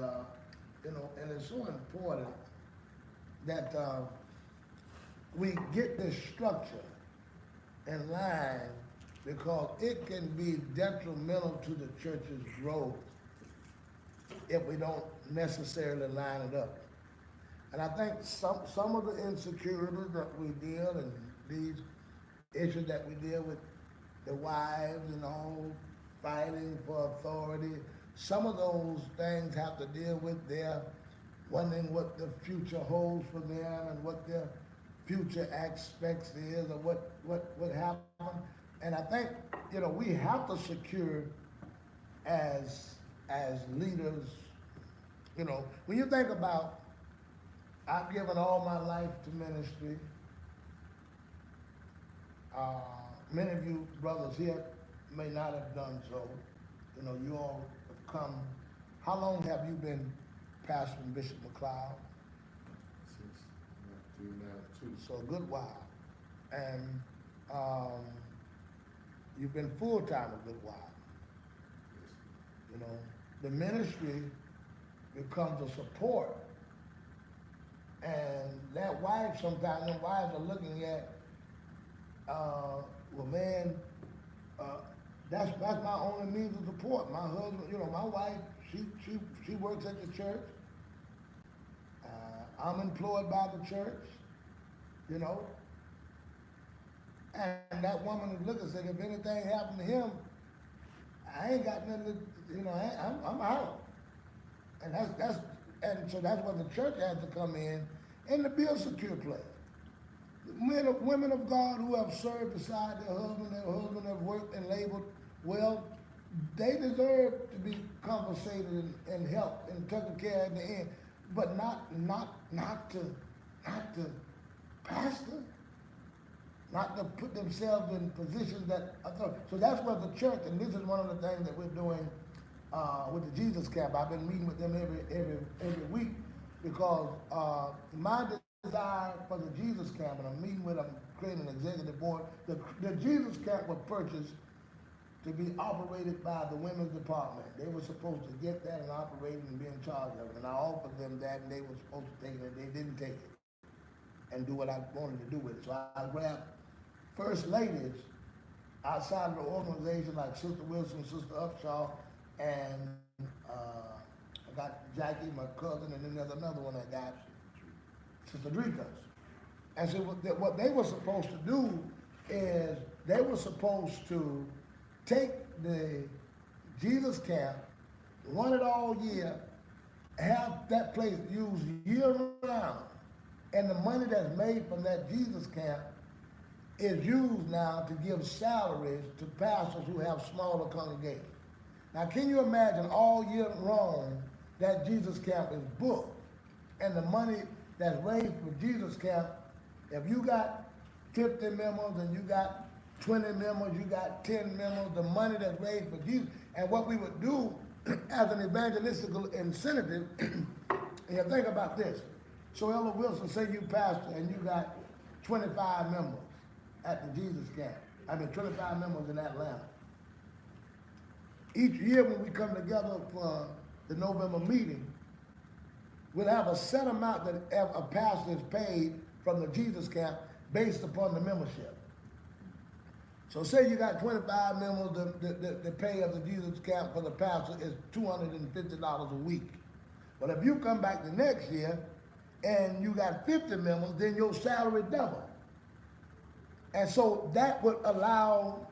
Speaker 1: you know, and it's so important that we get this structure in line, because it can be detrimental to the church's growth if we don't necessarily line it up. And I think some of the insecurities that we deal, and these issues that we deal with, the wives and all fighting for authority, some of those things have to deal with their wondering what the future holds for them and what their future aspects is, or what happened. And I think, you know, we have to secure as leaders, you know, when you think about, I've given all my life to ministry. Many of you brothers here may not have done so. You know, you all have come. How long have you been pastoring Bishop McLeod?
Speaker 3: Since 2002.
Speaker 1: So a good while. And you've been full-time a good while. You know, the ministry becomes a support. And that wife, sometimes the wives are looking at, well, man, that's my only means of support. My husband, you know, my wife, she works at the church. I'm employed by the church, you know. And that woman is looking and said, if anything happened to him, I ain't got nothing to, you know, I'm out. And so that's where the church has to come in and to be a secure place. Women of God who have served beside their husband have worked and labored well, they deserve to be compensated and helped and taken care of in the end, but not to pastor, not to put themselves in positions that authority. So that's where the church, and this is one of the things that we're doing with the Jesus Camp. I've been meeting with them every week, because my desire for the Jesus Camp, and I'm meeting with them, creating an executive board. The Jesus Camp was purchased to be operated by the women's department. They were supposed to get that and operate it and be in charge of it. And I offered them that, and they were supposed to take it. They didn't take it and do what I wanted to do with it. So I grabbed first ladies outside of the organization, like Sister Wilson, Sister Upshaw, and I got Jackie, my cousin, and then there's another one I got, Sister Drika. And so what they were supposed to do is they were supposed to take the Jesus Camp, run it all year, have that place used year round, and the money that's made from that Jesus Camp is used now to give salaries to pastors who have smaller congregations. Now, can you imagine all year long that Jesus Camp is booked, and the money that's raised for Jesus Camp, if you got 50 members and you got 20 members, you got 10 members, the money that's raised for Jesus, and what we would do as an evangelistical incentive, and you think about this. So Ella Wilson, say you pastor and you got 25 members at the Jesus Camp. 25 members in Atlanta. Each year when we come together for the November meeting, we'll have a set amount that a pastor is paid from the Jesus Camp based upon the membership. So say you got 25 members, the pay of the Jesus Camp for the pastor is $250 a week. But if you come back the next year and you got 50 members, then your salary double. And so that would allow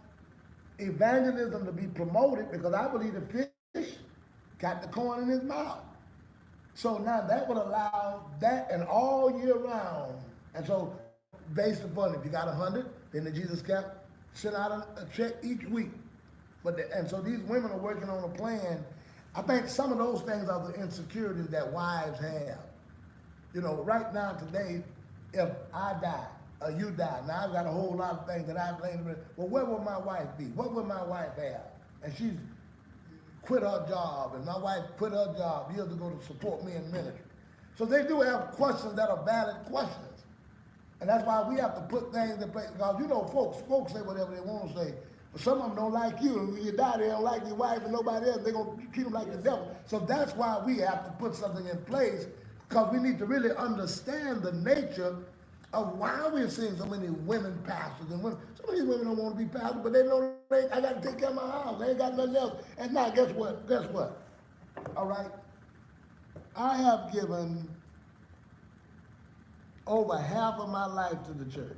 Speaker 1: evangelism to be promoted, because I believe the fish got the corn in his mouth. So now that would allow that, and all year round. And so based upon, if you got 100, then the Jesus Camp send out a check each week. And so these women are working on a plan. I think some of those things are the insecurities that wives have. You know, right now today, if I die or you die, now I've got a whole lot of things that I've laid with. Well, where will my wife be? What will my wife have? And she's quit her job, and my wife quit her job years ago to support me in ministry. So they do have questions that are valid questions. And that's why we have to put things in place, because you know folks say whatever they want to say, but some of them don't like you, and when you die, they don't like your wife and nobody else, they're going to treat them like the devil. So that's why we have to put something in place, because we need to really understand the nature of why we're seeing so many women pastors and women. Some of these women don't want to be pastors, but they know I got to take care of my house. They ain't got nothing else. And now, guess what? Guess what? All right? I have given over half of my life to the church.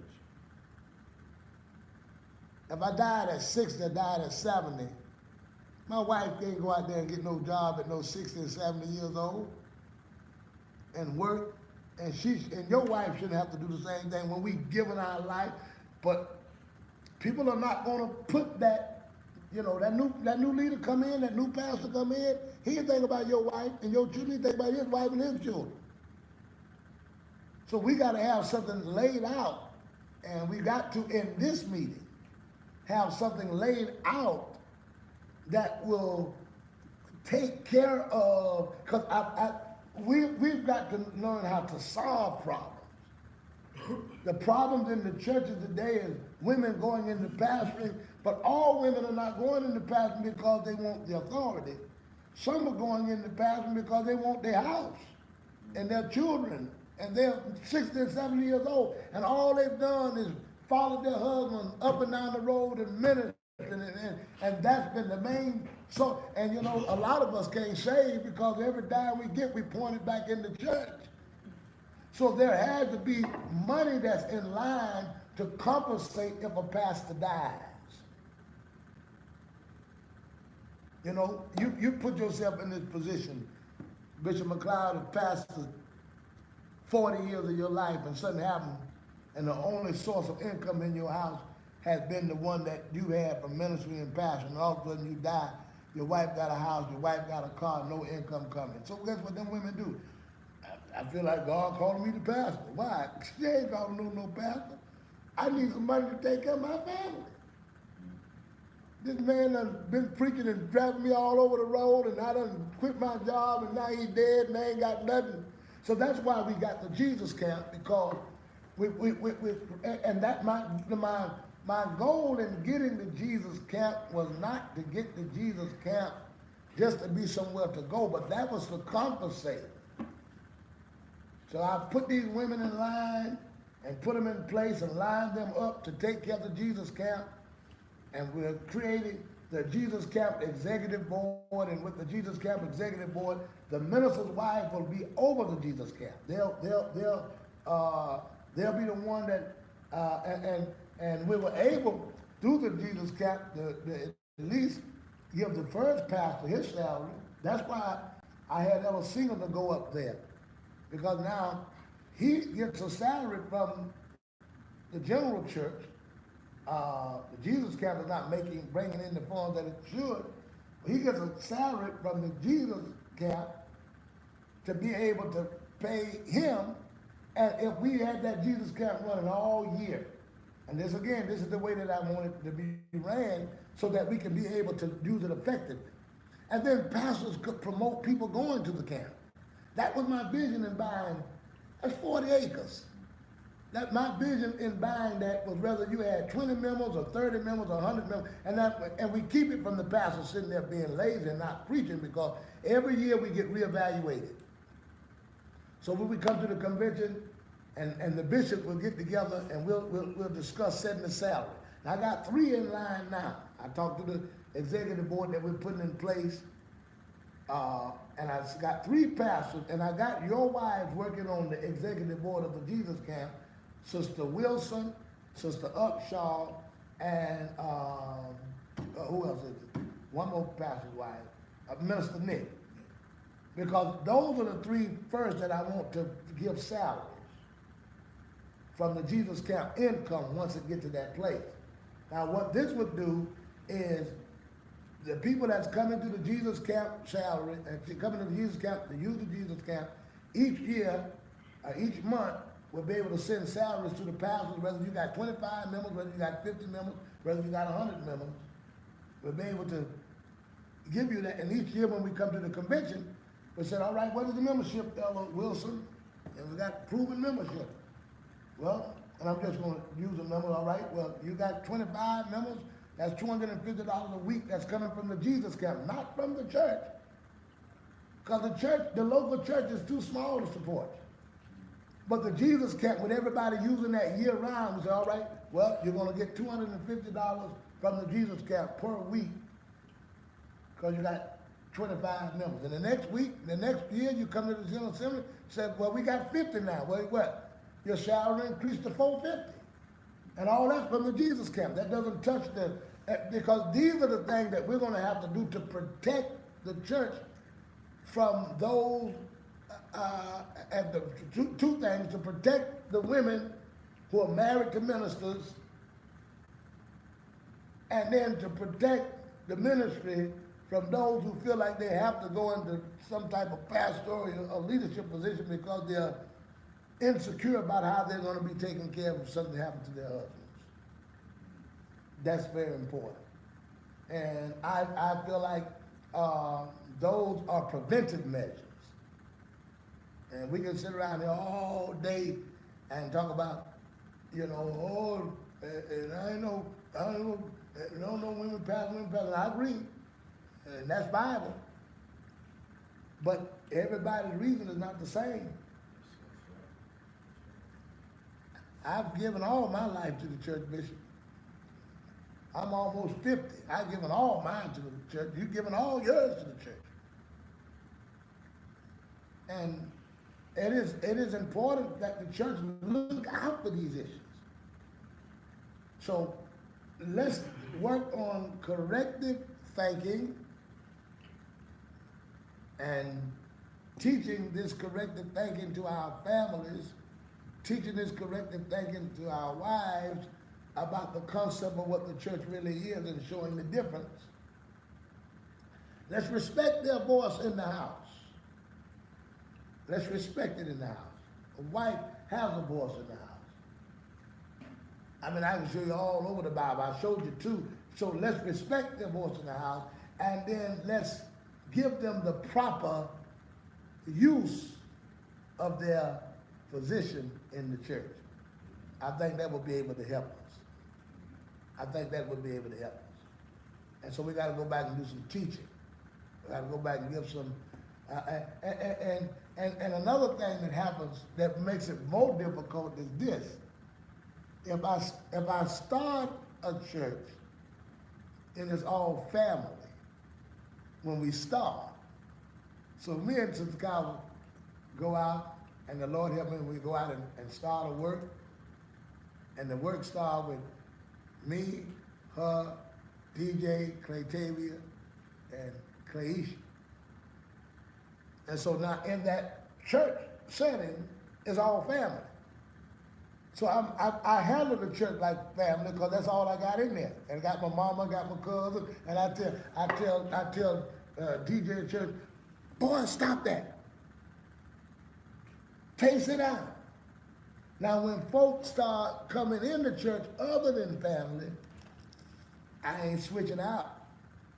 Speaker 1: If I died at 60, I died at 70, my wife can't go out there and get no job at no 60 and 70 years old and work. And your wife shouldn't have to do the same thing when we given our life. But people are not going to put that, you know, that new leader come in, that new pastor come in, he can think about your wife and your children, he think about his wife and his children. So we got to have something laid out, and we got to, in this meeting, have something laid out that will take care of, because we've got to learn how to solve problems. The problems in the churches today is women going into pastoring, but all women are not going into pastoring because they want the authority. Some are going into pastoring because they want their house and their children, and they're 60 and 70 years old, and all they've done is followed their husband up and down the road and minister, and that's been the main. So, and you know, a lot of us can't save because every dime we get, we point it back in the church. So there has to be money that's in line to compensate if a pastor dies. You know, you put yourself in this position. Bishop McLeod has pastored 40 years of your life, and something happened, and the only source of income in your house has been the one that you had from ministry and passion. And all of a sudden you die, your wife got a house, your wife got a car, no income coming. So guess what them women do? I feel like God calling me the pastor. Why? She ain't calling no pastor. I need some money to take care of my family. This man has been preaching and driving me all over the road, and I done quit my job, and now he's dead, and I ain't got nothing. So that's why we got the Jesus Camp, because and that my goal in getting the Jesus Camp was not to get the Jesus Camp just to be somewhere to go, but that was to compensate. So I put these women in line and put them in place and lined them up to take care of the Jesus Camp. And we're creating the Jesus Camp Executive Board, and with the Jesus Camp Executive Board, the minister's wife will be over the Jesus Camp. They'll be the one that, and we were able, through the Jesus Camp, to at least give the first pastor his salary. That's why I had Ella Singer to go up there, because now he gets a salary from the general church. The Jesus Camp is not bringing in the funds that it should. He gets a salary from the Jesus Camp to be able to pay him. And if we had that Jesus Camp running all year, and this is the way that I want it to be ran, so that we can be able to use it effectively. And then pastors could promote people going to the camp. That was my vision in buying. That's 40 acres. That my vision in buying that was whether you had 20 members or 30 members or 100 members, and we keep it from the pastor sitting there being lazy and not preaching, because every year we get reevaluated. So when we come to the convention, and the bishop will get together and we'll discuss setting the salary. Now, I got 3 in line now. I talked to the executive board that we're putting in place, and I got 3 pastors, and I got your wives working on the executive board of the Jesus Camp, Sister Wilson, Sister Upshaw, and who else is it? One more pastor's wife, Minister Nick. Because those are the 3 first that I want to give salaries from the Jesus Camp income once it gets to that place. Now what this would do is the people that's coming to the Jesus Camp salary, and coming to the Jesus Camp to use the Jesus Camp, each year, each month, we'll be able to send salaries to the pastors, whether you got 25 members, whether you got 50 members, whether you got 100 members. We'll be able to give you that, and each year when we come to the convention, we said, all right, what is the membership, Ella Wilson? And we got proven membership. Well, and I'm just gonna use a number, all right? Well, you got 25 members, that's $250 a week that's coming from the Jesus Camp, not from the church. Because the church, the local church is too small to support. But the Jesus Camp, with everybody using that year round, we say, all right, well, you're gonna get $250 from the Jesus Camp per week, because you got 25 members. And the next week, the next year, you come to the General Assembly, say, well, we got 50 now. Well, what? Your salary increased to $450. And all that's from the Jesus Camp. That doesn't touch because these are the things that we're gonna have to do to protect the church from those, and the two things, to protect the women who are married to ministers, and then to protect the ministry from those who feel like they have to go into some type of pastoral or leadership position because they're insecure about how they're going to be taken care of if something happens to their husbands. That's very important. And I feel like those are preventive measures. And we can sit around here all day and talk about, you know, and I don't know women pastor. I agree. And that's Bible. But everybody's reason is not the same. I've given all my life to the church, Bishop. I'm almost 50. I've given all mine to the church. You've given all yours to the church. And it is important that the church look out for these issues. So let's work on corrective thinking and teaching this corrective thinking to our families, teaching this corrective thinking to our wives about the concept of what the church really is and showing the difference. Let's respect their voice in the house. Let's respect it in the house. A wife has a voice in the house. I mean, I can show you all over the Bible. I showed you two. So let's respect their voice in the house, and then let's give them the proper use of their position in the church. I think that will be able to help us. I think that would be able to help us. And so we got to go back and do some teaching. We got to go back and give some, and another thing that happens that makes it more difficult is this. If I start a church and it's all family when we start, so me and Sister Kyle go out, and the Lord help me, we go out and start a work, and the work starts with me, her, DJ, Claytavia, and Claisha. And so now in that church setting, it's all family. So I handle the church like family because that's all I got in there. And I got my mama, got my cousin, and I tell DJ in church, boy, stop that. Taste it out. Now when folks start coming into church other than family, I ain't switching out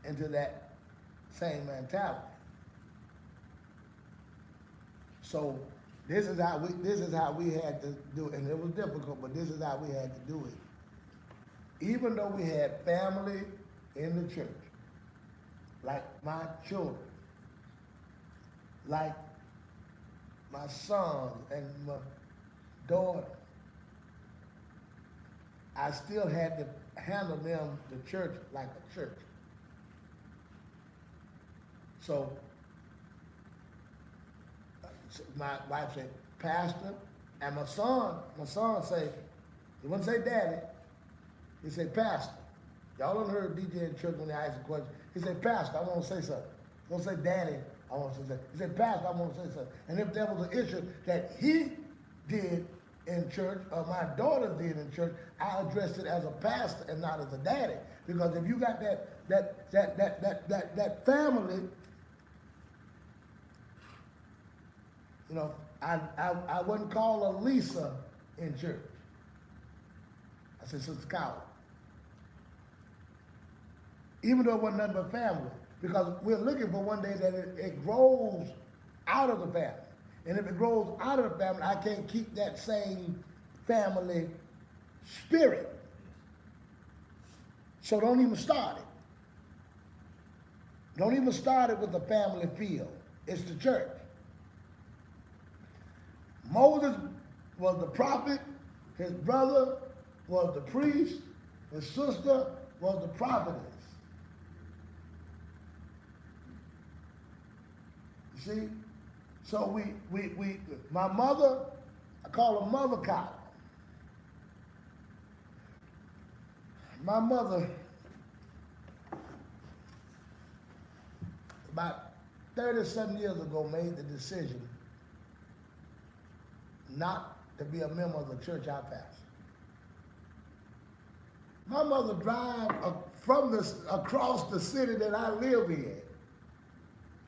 Speaker 1: into that same mentality. So this is how we had to do it, and it was difficult, but this is how we had to do it. Even though we had family in the church, like my children, like my son and my daughter, I still had to handle them, the church, like a church. So my wife said, Pastor, and my son say, he wouldn't say daddy, he said, Pastor. Y'all done heard DJ in church when they ask a question. He said, Pastor, I want to say something. Don't say daddy, I want to say something. He said, Pastor, I want to say something. And if there was an issue that he did in church, or my daughter did in church, I addressed it as a pastor and not as a daddy. Because if you got that family, you know, I wouldn't call her Lisa in church. I said, Sister Kyle. Even though it wasn't nothing but family. Because we're looking for one day that it grows out of the family. And if it grows out of the family, I can't keep that same family spirit. So don't even start it. Don't even start it with the family feel. It's the church. Moses was the prophet, his brother was the priest, his sister was the prophetess. You see? So my mother, I call her Mother Cow. My mother, about 37 years ago, made the decision not to be a member of the church I pastor. My mother drive across the city that I live in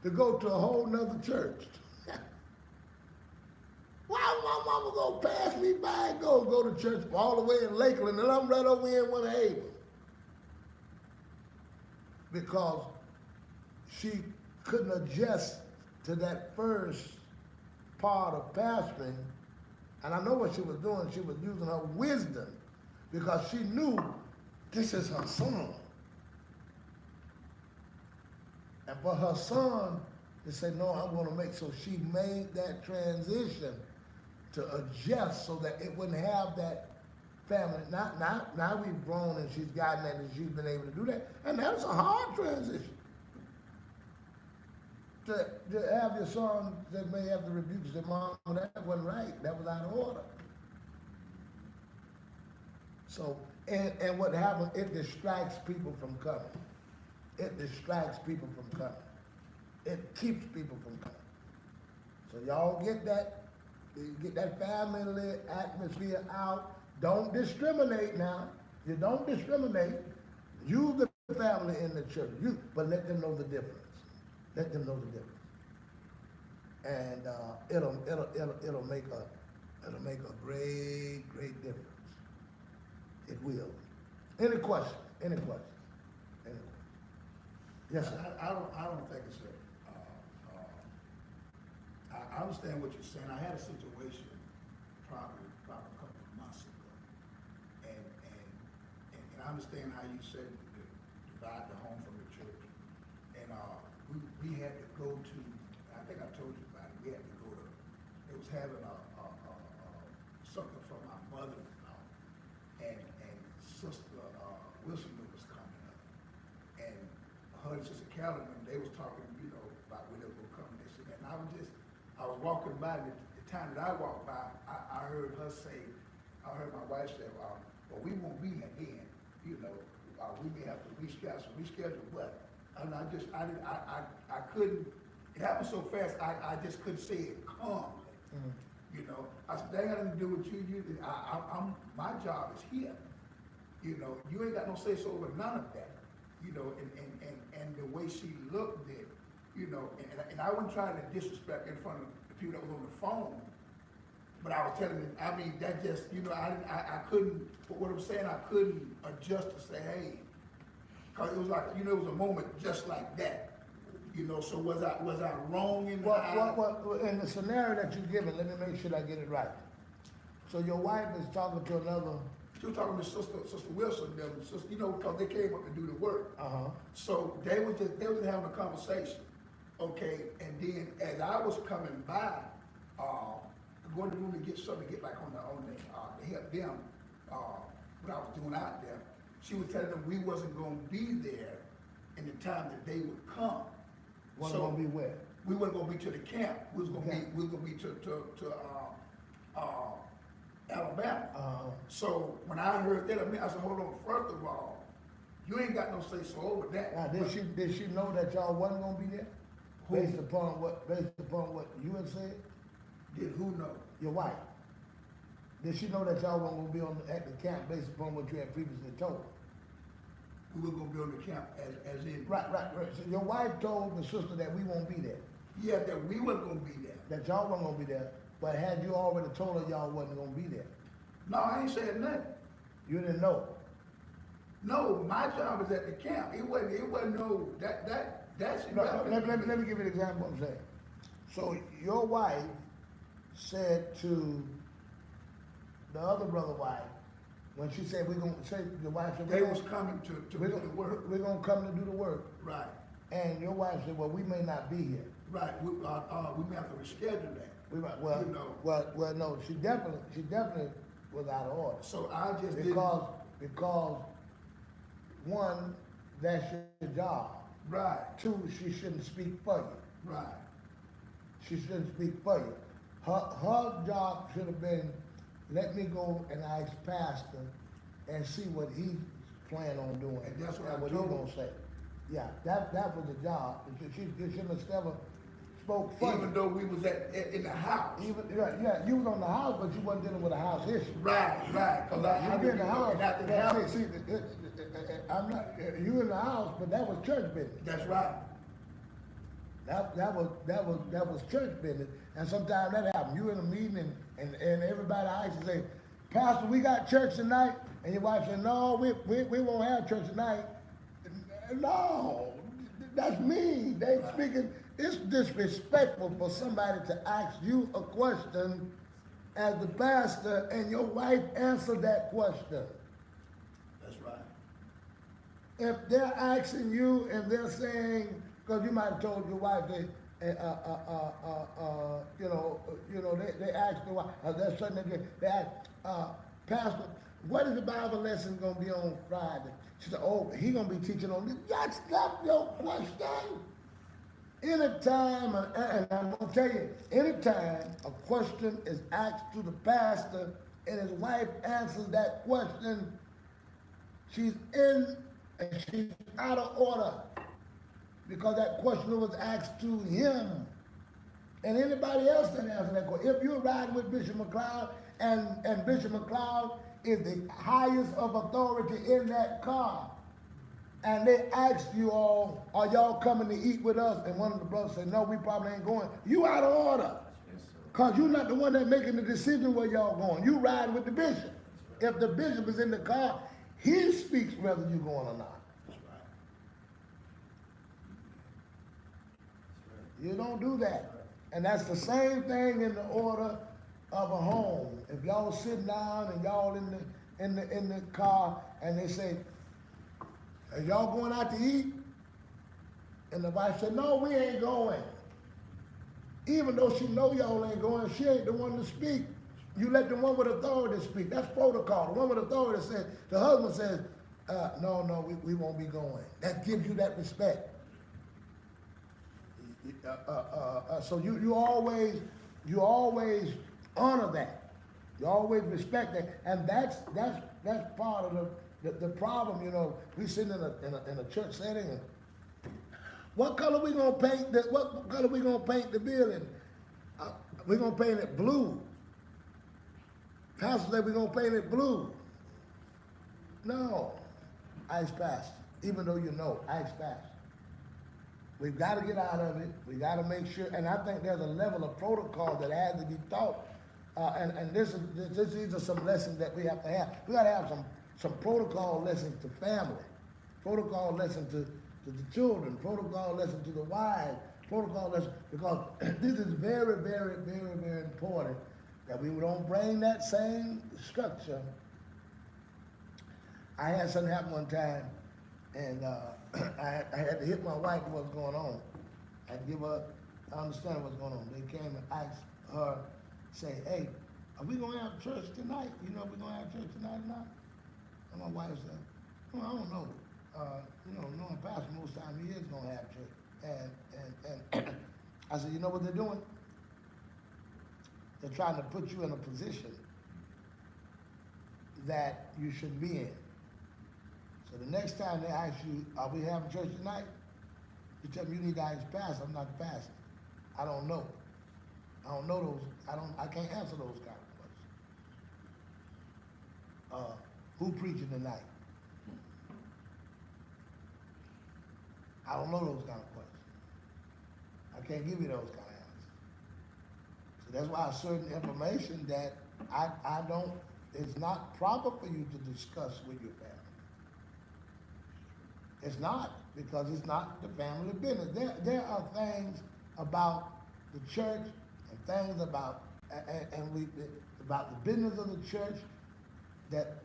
Speaker 1: to go to a whole nother church. Why my mama gonna pass me by and go to church all the way in Lakeland and I'm right over here in Winter Haven? Because she couldn't adjust to that first part of pastoring. And I know what she was doing. She was using her wisdom because she knew this is her son. And for her son to say, no, I'm going to make, so she made that transition to adjust so that it wouldn't have that family. Now we've grown and she's gotten that and she's been able to do that. And that was a hard transition. To have your son that may have to rebuke you, say, Mom, that wasn't right. That was out of order. So, and what happens, it distracts people from coming. It distracts people from coming. It keeps people from coming. So y'all get that family atmosphere out. Don't discriminate now. You don't discriminate. Use the family in the church. But let them know the difference. Let them know the difference. And it'll make a great difference. It will. Any questions? Any questions? Any questions? Yes, sir.
Speaker 4: I don't think it's I understand what you're saying. I had a situation probably a couple of months ago. And I understand how you said to divide the home from the church. And we had to go to, I think I told you about it, we had to go to, it was having something from my mother-in-law and Sister Wilson was coming up. And her and Sister Carolyn, they was talking, about when they were going to come and this and that. And I was walking by, and the time that I walked by, I heard her say, I heard my wife say, well, we won't be here then, we may have to reschedule what? And I couldn't, it happened so fast, I just couldn't say it calmly. Mm-hmm. I said, that ain't got nothing to do with you, my job is here. You ain't got no say so over none of that. And the way she looked at, and I wasn't trying to disrespect in front of the people that was on the phone, but I was telling them, that just, I couldn't, what I'm saying, I couldn't adjust to say, hey, cause it was like, it was a moment just like that. So was I wrong in
Speaker 1: Well, in the scenario that you're giving, let me make sure I get it right. So your wife is talking to another.
Speaker 4: She was talking to Sister Wilson, because they came up to do the work.
Speaker 1: Uh-huh.
Speaker 4: So they was having a conversation, okay. And then as I was coming by, going to the room to get something to get back on the to help them, what I was doing out there, she was telling them we wasn't going to be there in the time that they would come.
Speaker 1: Wasn't going to be where?
Speaker 4: We wasn't going to be to the camp. We was going to be to Alabama. So when I heard that, I said, hold on, first of all, you ain't got no say so over that.
Speaker 1: Now, did she know that y'all wasn't gonna be there?
Speaker 4: Who?
Speaker 1: Based upon what you had said?
Speaker 4: Did who know?
Speaker 1: Your wife. Did she know that y'all weren't gonna be at the camp based upon what you had previously told her?
Speaker 4: We were gonna be on the camp as in.
Speaker 1: Right. So your wife told the sister that we won't be there.
Speaker 4: Yeah, that we weren't gonna be there.
Speaker 1: That y'all weren't gonna be there. But had you already told her y'all wasn't gonna be there?
Speaker 4: No, I ain't said nothing.
Speaker 1: You didn't know?
Speaker 4: No, my job is at the camp. It wasn't no, that's
Speaker 1: No, let me give you an example of what I'm saying. So your wife said to the other brother wife, When she said, we're gonna, say, the wife said,
Speaker 4: They
Speaker 1: we're
Speaker 4: was
Speaker 1: gonna,
Speaker 4: coming to
Speaker 1: we're
Speaker 4: do the
Speaker 1: gonna,
Speaker 4: work.
Speaker 1: we're gonna come to do the work.
Speaker 4: Right,
Speaker 1: And your wife said, well, we may not be here.
Speaker 4: right. We may have to reschedule that.
Speaker 1: We might, well,
Speaker 4: You know.
Speaker 1: well, no, she definitely was out of order.
Speaker 4: So I just didn't.
Speaker 1: Because, one, that's your job.
Speaker 4: Right,
Speaker 1: Two, she shouldn't speak for you.
Speaker 4: right.
Speaker 1: She shouldn't speak for you. Her job should have been, let me go and ask Pastor and see what he's planning on doing.
Speaker 4: And that's what
Speaker 1: and
Speaker 4: I
Speaker 1: what
Speaker 4: told
Speaker 1: he gonna say. Yeah, that was the job. She shouldn't have never spoke for
Speaker 4: Even
Speaker 1: you.
Speaker 4: though we was in the house.
Speaker 1: Yeah, you was on the house, but you wasn't dealing with a house issue.
Speaker 4: Right, right. Cause I
Speaker 1: You in the house.
Speaker 4: and that didn't happen.
Speaker 1: See, I'm not, you in the house, but that was church business.
Speaker 4: That's right.
Speaker 1: That was church business, and sometimes that happens. You in a meeting and everybody asks you say, Pastor, we got church tonight, and your wife said, no, we won't have church tonight. No, that's me. They speaking. It's disrespectful for somebody to ask you a question as the pastor, and your wife answer that question.
Speaker 4: That's right.
Speaker 1: If they're asking you and they're saying, because you might have told your wife they, they asked the wife, there's something they asked, Pastor, what is the Bible lesson gonna be on Friday? She said, oh, he gonna be teaching on this. That's not your question. Anytime, and I'm gonna tell you, anytime a question is asked to the pastor and his wife answers that question, she's in and she's out of order because that question was asked to him. And anybody else that answer that question, if you're riding with Bishop McLeod and Bishop McLeod is the highest of authority in that car, and they ask you all, are y'all coming to eat with us? And one of the brothers said, no, we probably ain't going. You out of order. Because you're not the one that's making the decision where y'all going. You ride with the bishop. If the bishop is in the car, he speaks whether you're going or not.
Speaker 4: That's right.
Speaker 1: You don't do that. And that's the same thing in the order of a home. If y'all sitting down and y'all in the car and they say, are y'all going out to eat? And the wife said, no, we ain't going. Even though she know y'all ain't going, she ain't the one to speak. You let the one with authority speak. That's protocol. The one with authority says, the husband says, no, we won't be going. That gives you that respect. So you always honor that. You always respect that, and that's part of the problem. You know, we sitting in a church setting. And what color we gonna paint? What color we gonna paint the building? We gonna paint it blue. Pastor said we gonna paint it blue. No, ask pastor. Even though you know, ask pastor. We've got to get out of it. We got to make sure, and I think there's a level of protocol that has to be taught. And these are some lessons that we have to have. We got to have some protocol lessons to family, protocol lessons to the children, protocol lessons to the wives, protocol lessons, because this is very, very, very, very important that we don't bring that same structure. I had something happen one time, and I had to hit my wife what's going on. I give her, I understand what's going on. They came and asked her, say, hey, are we gonna have church tonight? You know, we're gonna have church tonight or not? And my wife said, well, I don't know. Knowing Pastor most time he is gonna have church. And I said, you know what they're doing? They're trying to put you in a position that you shouldn't be in. So the next time they ask you, are we having church tonight? You tell them you need to ask pastor. I'm not the pastor. I don't know. I don't know those. I can't answer those kind of questions. Who preaching tonight? I don't know those kind of questions. I can't give you those kind of answers. So that's why certain information that I don't, it's not proper for you to discuss with your family. It's not, because it's not the family business. There are things about the church and things about the business of the church that,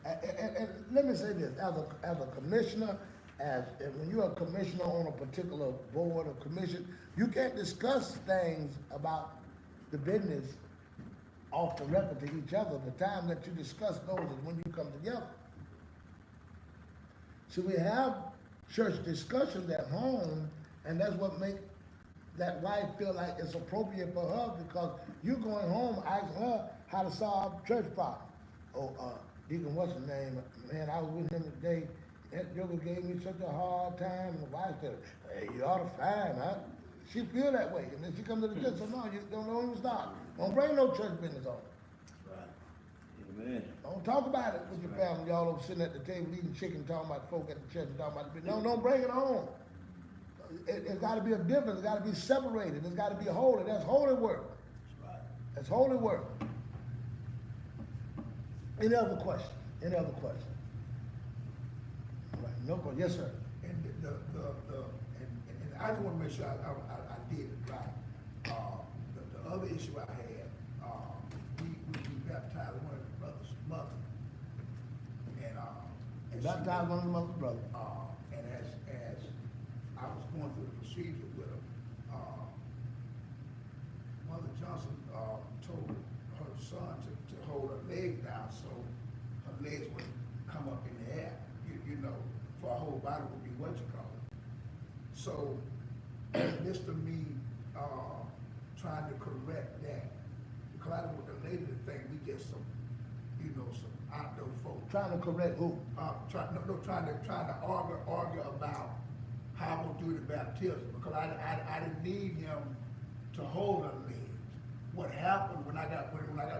Speaker 1: and let me say this, as a commissioner, and when you're a commissioner on a particular board or commission, you can't discuss things about the business off the record to each other. The time that you discuss those is when you come together. So we have church discussions at home, and that's what makes that wife feel like it's appropriate for her, because you're going home asking her how to solve church problem. Oh, Deacon, what's his name? Man, I was with him today. That joker gave me such a hard time. And the wife said, hey, you ought to find her. She feel that way. And then she come to the church, so no, you don't even stop. Don't bring no church business on.
Speaker 5: Amen.
Speaker 1: Don't talk about it with your family. Y'all over sitting at the table eating chicken, talking about folk at the church and talking about the business. No, don't bring it home. It's got to be a difference. It's got to be separated. It's got to be holy. That's holy work. That's holy work. Any other question? Any other question? All right, no question. Yes, sir.
Speaker 4: And and I just wanna make sure I did it right. The other issue I had, we baptized one of the brothers' mother. And
Speaker 1: Baptized one of the mother's brother.
Speaker 4: and as I was going through the procedure with her, Mother Johnson, told her son to hold her legs down so her legs would come up in the air, you know, for her whole body would be what you call it. So, in the midst of me, trying to correct that, because I don't want the lady to think we just some, you know, some outdoor folk.
Speaker 1: Trying to correct who?
Speaker 4: Trying to argue about how I'm gonna do the baptism, because I didn't need him to hold her legs. What happened when I got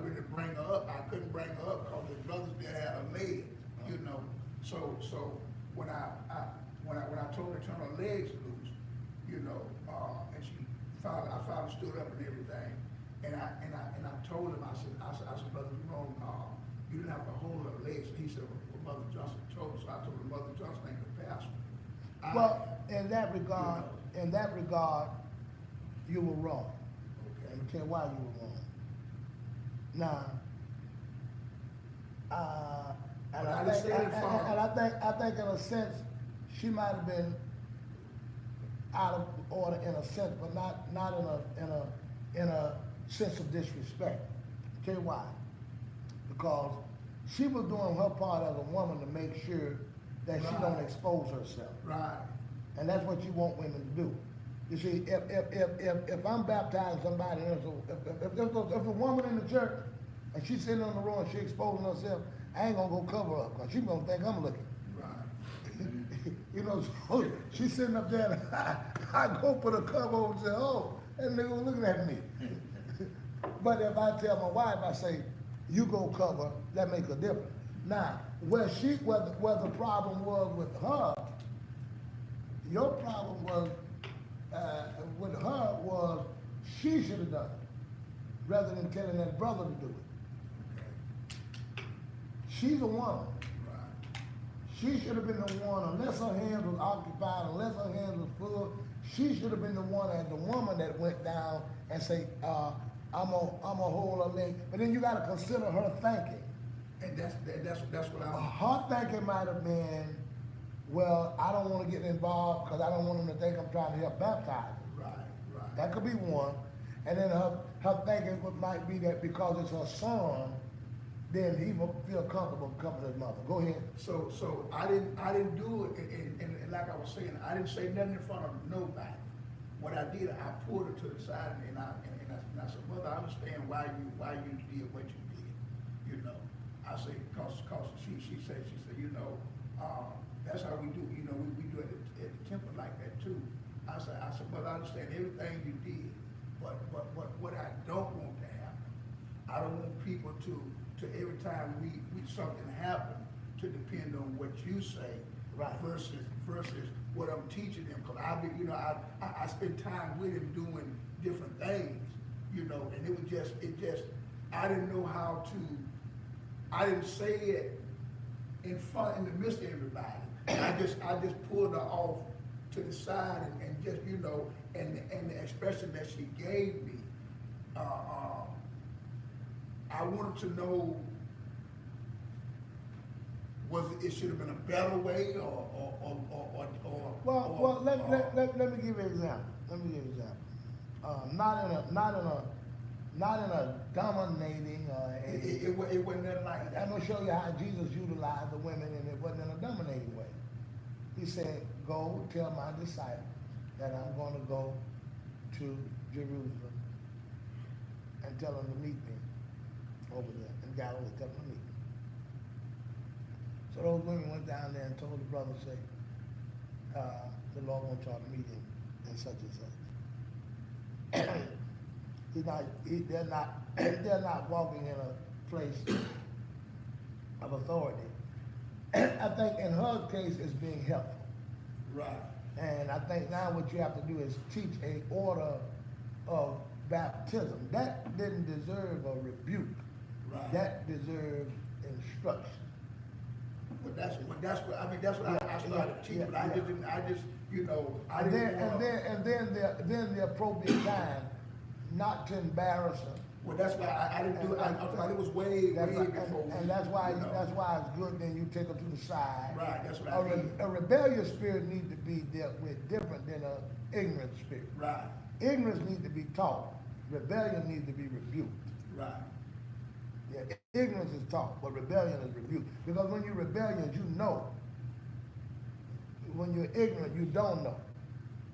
Speaker 4: ready to bring her up, I couldn't bring her up because his brothers didn't have her legs, you know. So when I told her to turn her legs loose, you know, and I finally stood up and everything, and I told him, I said, brother, you didn't have to hold her legs. And he said, well, Mother Johnson told us. So I told him, Mother Johnson ain't the pastor.
Speaker 1: Well, in that regard, you were wrong.
Speaker 4: Okay.
Speaker 1: Let me tell you why you were wrong. Now, and
Speaker 4: But I
Speaker 1: I
Speaker 4: didn't
Speaker 1: think,
Speaker 4: say it for-
Speaker 1: and I think in a sense, she might have been out of order in a sense, but not in a sense of disrespect. I'll tell you why. Because she was doing her part as a woman to make sure that she
Speaker 4: Right.
Speaker 1: don't expose herself.
Speaker 4: Right.
Speaker 1: And that's what you want women to do. You see, if I'm baptizing somebody, and if a woman in the church, and she's sitting on the row and she exposing herself, I ain't gonna go cover her, because she's gonna think I'm looking.
Speaker 4: Right.
Speaker 1: You know, so she's sitting up there, and I go put a cover over and say, oh, that nigga was looking at me. But if I tell my wife, I say, you go cover, that makes a difference. Now, where the problem was with her, your problem was, with her was, she should have done it, rather than telling that brother to do it. She's a woman.
Speaker 4: Right.
Speaker 1: She should have been the one, unless her hands was occupied, unless her hands was full, she should have been the one as the woman that went down and say, I'm gonna hold her leg. But then you gotta consider her thinking.
Speaker 4: And that's what I'm.
Speaker 1: Her thinking might have been, well, I don't wanna get involved because I don't want them to think I'm trying to help baptize them.
Speaker 4: Right. Right.
Speaker 1: That could be one. And then her thinking might be that because it's her son, then he will feel comfortable covering his mother. Go ahead.
Speaker 4: So I didn't do it, and like I was saying, I didn't say nothing in front of nobody. What I did, I pulled her to the side and I said, Mother, I understand why you did what you did. You know, I say, cause she said, you know, that's how we do. You know, we do it at the temple like that too. I said, Mother, I understand everything you did, but what I don't want to happen, I don't want people to every time we something happen to depend on what you say,
Speaker 1: Right.
Speaker 4: versus what I'm teaching them. Cause I spend time with him doing different things, you know, and it just I didn't know how to. I didn't say it in the midst of everybody. I just pulled her off to the side and just, you know, and the expression that she gave me, I wanted to know it should have been a better way or?
Speaker 1: Well, let me give you an example. Let me give you an example. Not in a dominating,
Speaker 4: It wasn't nothing like that.
Speaker 1: I'm gonna show you how Jesus utilized the women, and it wasn't in a dominating way. He said, "Go tell my disciples that I'm going to go to Jerusalem and tell them to meet me over there in Galilee. Tell them to meet me." So those women went down there and told the brother, "Say, the Lord wants y'all to meet him in such and such." They're not walking in a place of authority. I think in her case it's being helpful.
Speaker 4: Right.
Speaker 1: And I think now what you have to do is teach a order of baptism. That didn't deserve a rebuke.
Speaker 4: Right.
Speaker 1: That deserved instruction.
Speaker 4: But that's what I started teaching, but I didn't, you know, I
Speaker 1: And
Speaker 4: didn't
Speaker 1: then the appropriate time, not to embarrass her.
Speaker 4: well, that's why I didn't do it, I thought it was way before.
Speaker 1: And that's why
Speaker 4: you know.
Speaker 1: that's why it's good then you take her to the side.
Speaker 4: Right, that's what I did.
Speaker 1: A rebellious spirit needs to be dealt with different than an ignorant spirit.
Speaker 4: Right,
Speaker 1: Ignorance needs to be taught. Rebellion needs to be rebuked.
Speaker 4: right,
Speaker 1: Yeah, ignorance is taught, but rebellion is rebuked. Because when you're rebellious, you know. When you're ignorant, you don't know.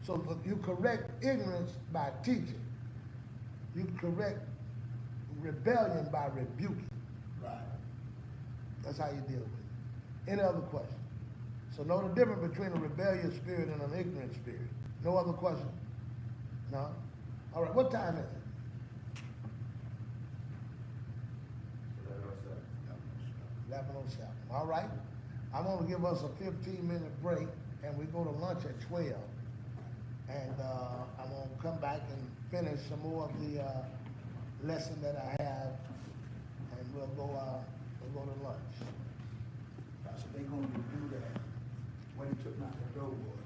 Speaker 1: So you correct ignorance by teaching. You correct rebellion by rebuking.
Speaker 4: right.
Speaker 1: That's how you deal with it. Any other question? So know the difference between a rebellious spirit and an ignorant spirit. No other question? No? All right, what time is it? 11:07. All right. I'm going to give us a 15-minute break, and we go to lunch at 12. And I'm going to come back and finish some more of the lesson that I have, and we'll go to lunch.
Speaker 4: So they gonna do that when he took out the dough boy.